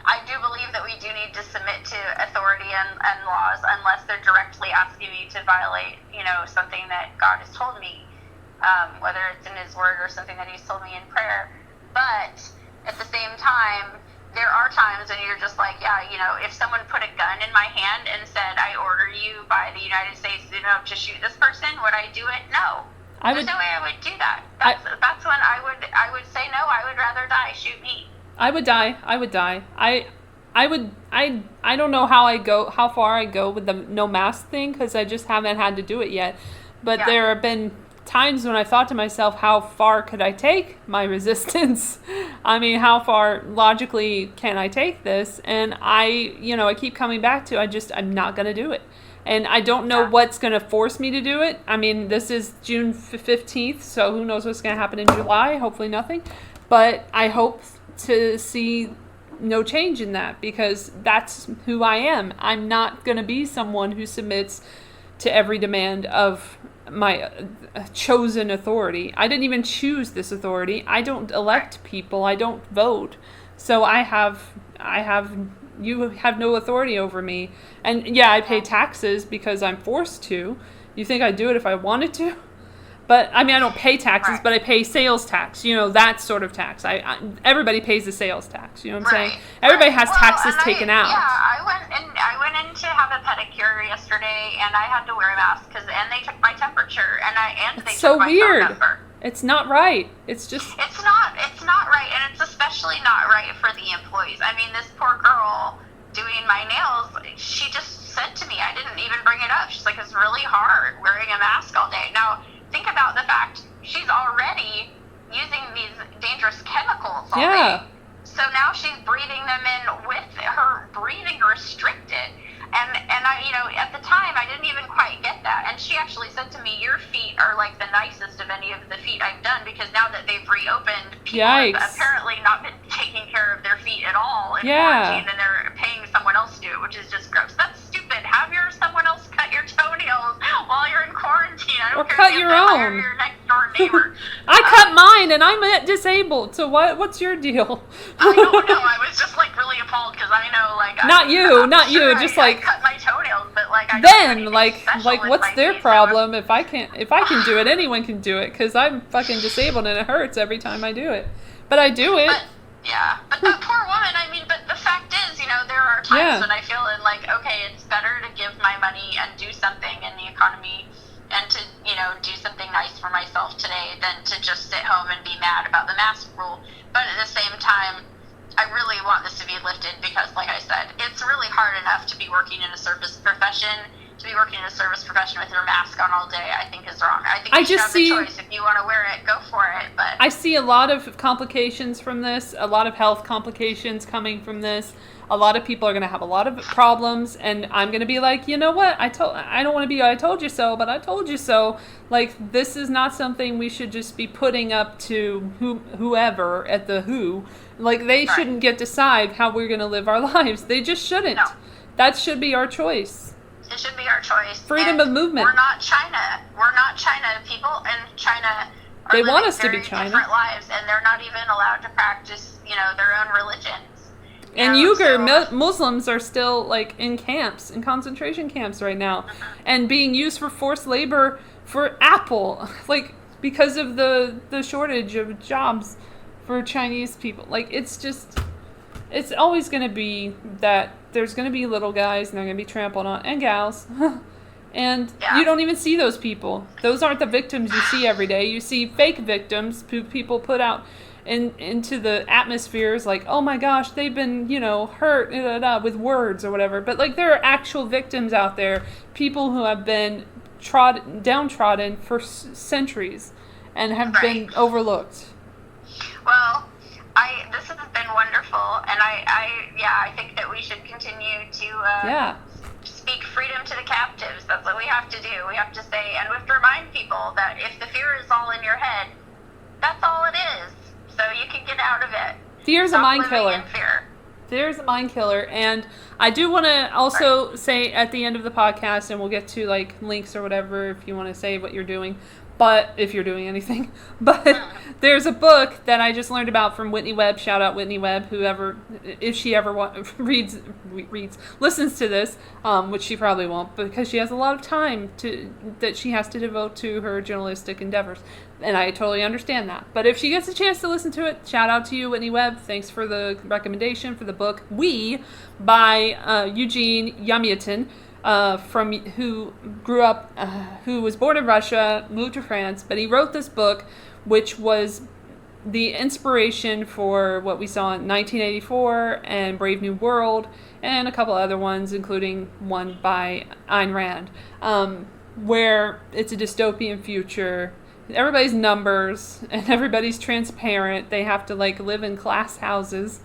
I do believe that we do need to submit to authority and laws unless they're directly asking me to violate, something that God has told me, whether it's in His Word or something that He's told me in prayer. But at the same time, there are times when you're just like, yeah, you know, if someone put a gun in my hand and said, I order you by the United States, you know, to shoot this person, would I do it? No. There's no way I would do that. That's when I would say no. I would rather die. Shoot me. I would die. I don't know how far I go with the no mask thing, because I just haven't had to do it yet. But there have been times when I thought to myself, how far could I take my resistance? I mean, how far logically can I take this? And I keep coming back to, I'm not going to do it. And I don't know what's going to force me to do it. I mean, this is June 15th, so who knows what's going to happen in July. Hopefully nothing. But I hope to see no change in that, because that's who I am. I'm not going to be someone who submits to every demand of my chosen authority. I didn't even choose this authority. I don't elect people. I don't vote. So you have no authority over me. And yeah, I pay taxes because I'm forced to. You think I'd do it if I wanted to? But, I mean, I don't pay taxes, but I pay sales tax, that sort of tax. Everybody pays the sales tax, you know what I'm saying? Everybody has taxes taken out. Yeah, I went in to have a pedicure yesterday, and I had to wear a mask, and they took my temperature, and they took my phone number. It's not right. It's just... It's not right, and it's especially not right for the employees. I mean, this poor girl doing my nails, she just said to me, I didn't even bring it up. She's like, it's really hard wearing a mask all day. Now, think about the fact she's already using these dangerous chemicals all day. So now she's breathing them in with her breathing restricted. And I, at the time, I didn't even quite get that. And she actually said to me, your feet are like the nicest of any of the feet I've done, because now that they've reopened, people have apparently not been taking care of their feet at all in quarantine, and they're paying someone else to do it, which is just gross. That's stupid. Have someone else cut your toenails while you're in quarantine. I don't care cut your own. Your next door neighbor. I cut mine, and I'm disabled. So what's your deal? I don't know. I was just like really appalled, because I know not you. Just I cut my toenails, but what's their problem? If I can do it, anyone can do it, because I'm fucking disabled and it hurts every time I do it. But I do it. But that poor woman, but the fact is, there are times when I feel okay, it's better to give my money and do something in the economy and to, do something nice for myself today than to just sit home and be mad about the mask rule. But at the same time, I really want this to be lifted, because, like I said, it's really hard enough to be working in a service profession. To be working in a service profession with your mask on all day, I think is wrong. I think you should have the choice. If you want to wear it, go for it. But I see a lot of complications from this, a lot of health complications coming from this. A lot of people are going to have a lot of problems, and I'm going to be like, you know what? I don't want to be I told you so, but I told you so. Like, this is not something we should just be putting up to whoever at the WHO. Like, they shouldn't get to decide how we're going to live our lives. They just shouldn't. No. That should be our choice. It should be our choice. Freedom of movement. We're not China. People in China are living want us to be very China. different lives, and they're not even allowed to practice, their own religions. And Uyghur Muslims are still in camps, in concentration camps right now, and being used for forced labor for Apple, because of the shortage of jobs for Chinese people. It's always going to be that there's going to be little guys and they're going to be trampled on, and gals. And you don't even see those people. Those aren't the victims you see every day. You see fake victims who people put out into the atmospheres, oh my gosh, they've been, hurt with words or whatever. But there are actual victims out there, people who have been downtrodden for centuries and have been overlooked. Well, this has been wonderful, and I think that we should continue to speak freedom to the captives. That's what we have to do. We have to say, and we have to remind people that if the fear is all in your head, that's all it is. So you can get out of it. Fear's a mind killer. Fear. Fear's a mind killer. And I do want to also say at the end of the podcast, and we'll get to links or whatever if you want to say what you're doing, but if you're doing anything. But there's a book that I just learned about from Whitney Webb. Shout out Whitney Webb, whoever, if she ever listens to this, which she probably won't, because she has a lot of time that she has to devote to her journalistic endeavors. And I totally understand that. But if she gets a chance to listen to it, shout out to you, Whitney Webb. Thanks for the recommendation for the book We by Eugene Yamyatin, who grew up, who was born in Russia, moved to France, but he wrote this book, which was the inspiration for what we saw in 1984 and Brave New World, and a couple other ones, including one by Ayn Rand, where it's a dystopian future. Everybody's numbers and everybody's transparent. They have to live in glass houses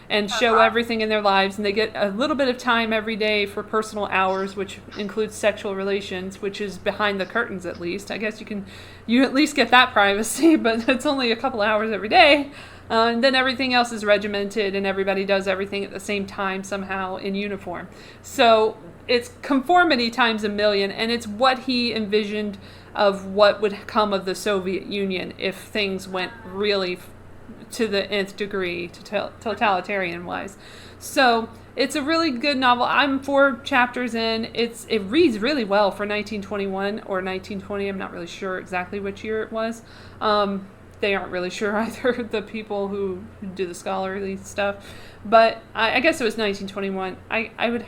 and show everything in their lives, and they get a little bit of time every day for personal hours, which includes sexual relations, which is behind the curtains at least. I guess you at least get that privacy, but it's only a couple hours every day. And then everything else is regimented, and everybody does everything at the same time somehow in uniform. So it's conformity times a million, and it's what he envisioned of what would come of the Soviet Union if things went really to the nth degree, totalitarian-wise. So it's a really good novel. I'm 4 chapters in. It reads really well for 1921 or 1920. I'm not really sure exactly which year it was. They aren't really sure either, the people who do the scholarly stuff. But I guess it was 1921. I would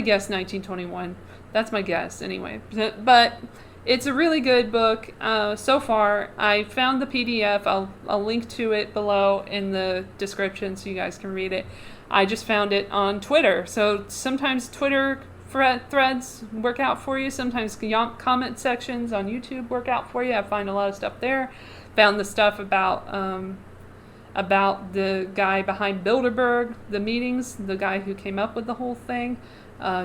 guess 1921. That's my guess anyway. But it's a really good book so far. I found the PDF. I'll link to it below in the description so you guys can read it. I just found it on Twitter. So sometimes Twitter threads work out for you. Sometimes comment sections on YouTube work out for you. I find a lot of stuff there. Found the stuff about the guy behind Bilderberg, the meetings, the guy who came up with the whole thing.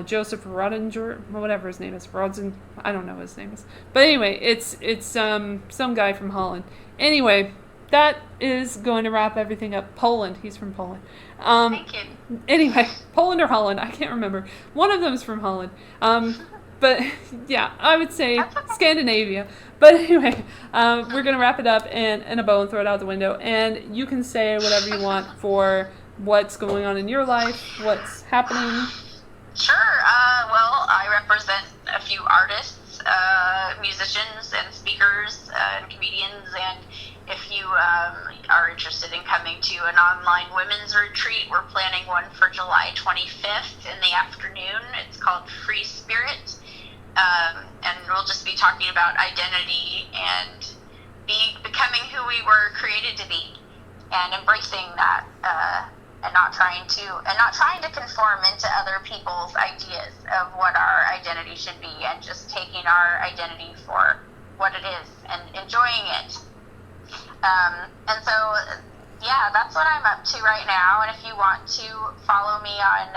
Joseph Rodinger, whatever his name is, I don't know what his name is. But anyway, it's some guy from Holland. Anyway, that is going to wrap everything up. Poland, he's from Poland. Thank you. Anyway, Poland or Holland, I can't remember. One of them is from Holland. But yeah, I would say Scandinavia. But anyway, we're going to wrap it up in a bow and throw it out the window. And you can say whatever you want for what's going on in your life, what's happening. Sure. Well, I represent a few artists, musicians, and speakers, and comedians. And if you are interested in coming to an online women's retreat, we're planning one for July 25th in the afternoon. It's called Free Spirit. And we'll just be talking about identity and becoming who we were created to be, and embracing that, and not trying to conform into other people's ideas of what our identity should be, and just taking our identity for what it is and enjoying it. And so, yeah, that's what I'm up to right now. And if you want to follow me on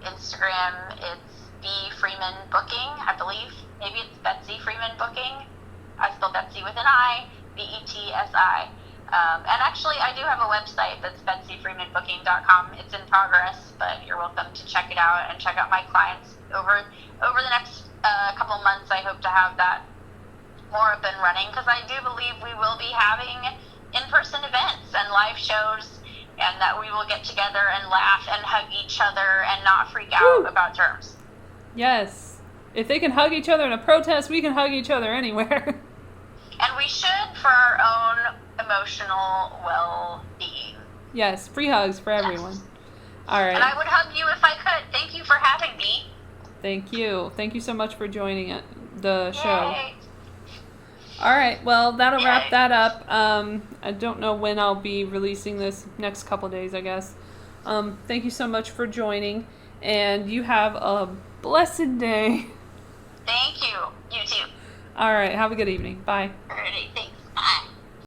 Instagram, it's B Freeman Booking, I believe. Maybe it's Betsi Freeman Booking. I spell Betsi with an I, Betsi. And actually, I do have a website that's BetsiFreemanBooking.com. It's in progress, but you're welcome to check it out and check out my clients. Over the next couple months, I hope to have that more up and running, because I do believe we will be having in-person events and live shows, and that we will get together and laugh and hug each other and not freak out about terms. Yes. If they can hug each other in a protest, we can hug each other anywhere. And we should, for our own emotional well-being. Yes, free hugs for everyone. Yes. All right. And I would hug you if I could. Thank you for having me. Thank you. Thank you so much for joining the show. Yay. All right. Well, that'll wrap that up. I don't know when I'll be releasing this. Next couple days, I guess. Thank you so much for joining. And you have a blessed day. Thank you. You too. All right. Have a good evening. Bye. Alrighty. Thanks.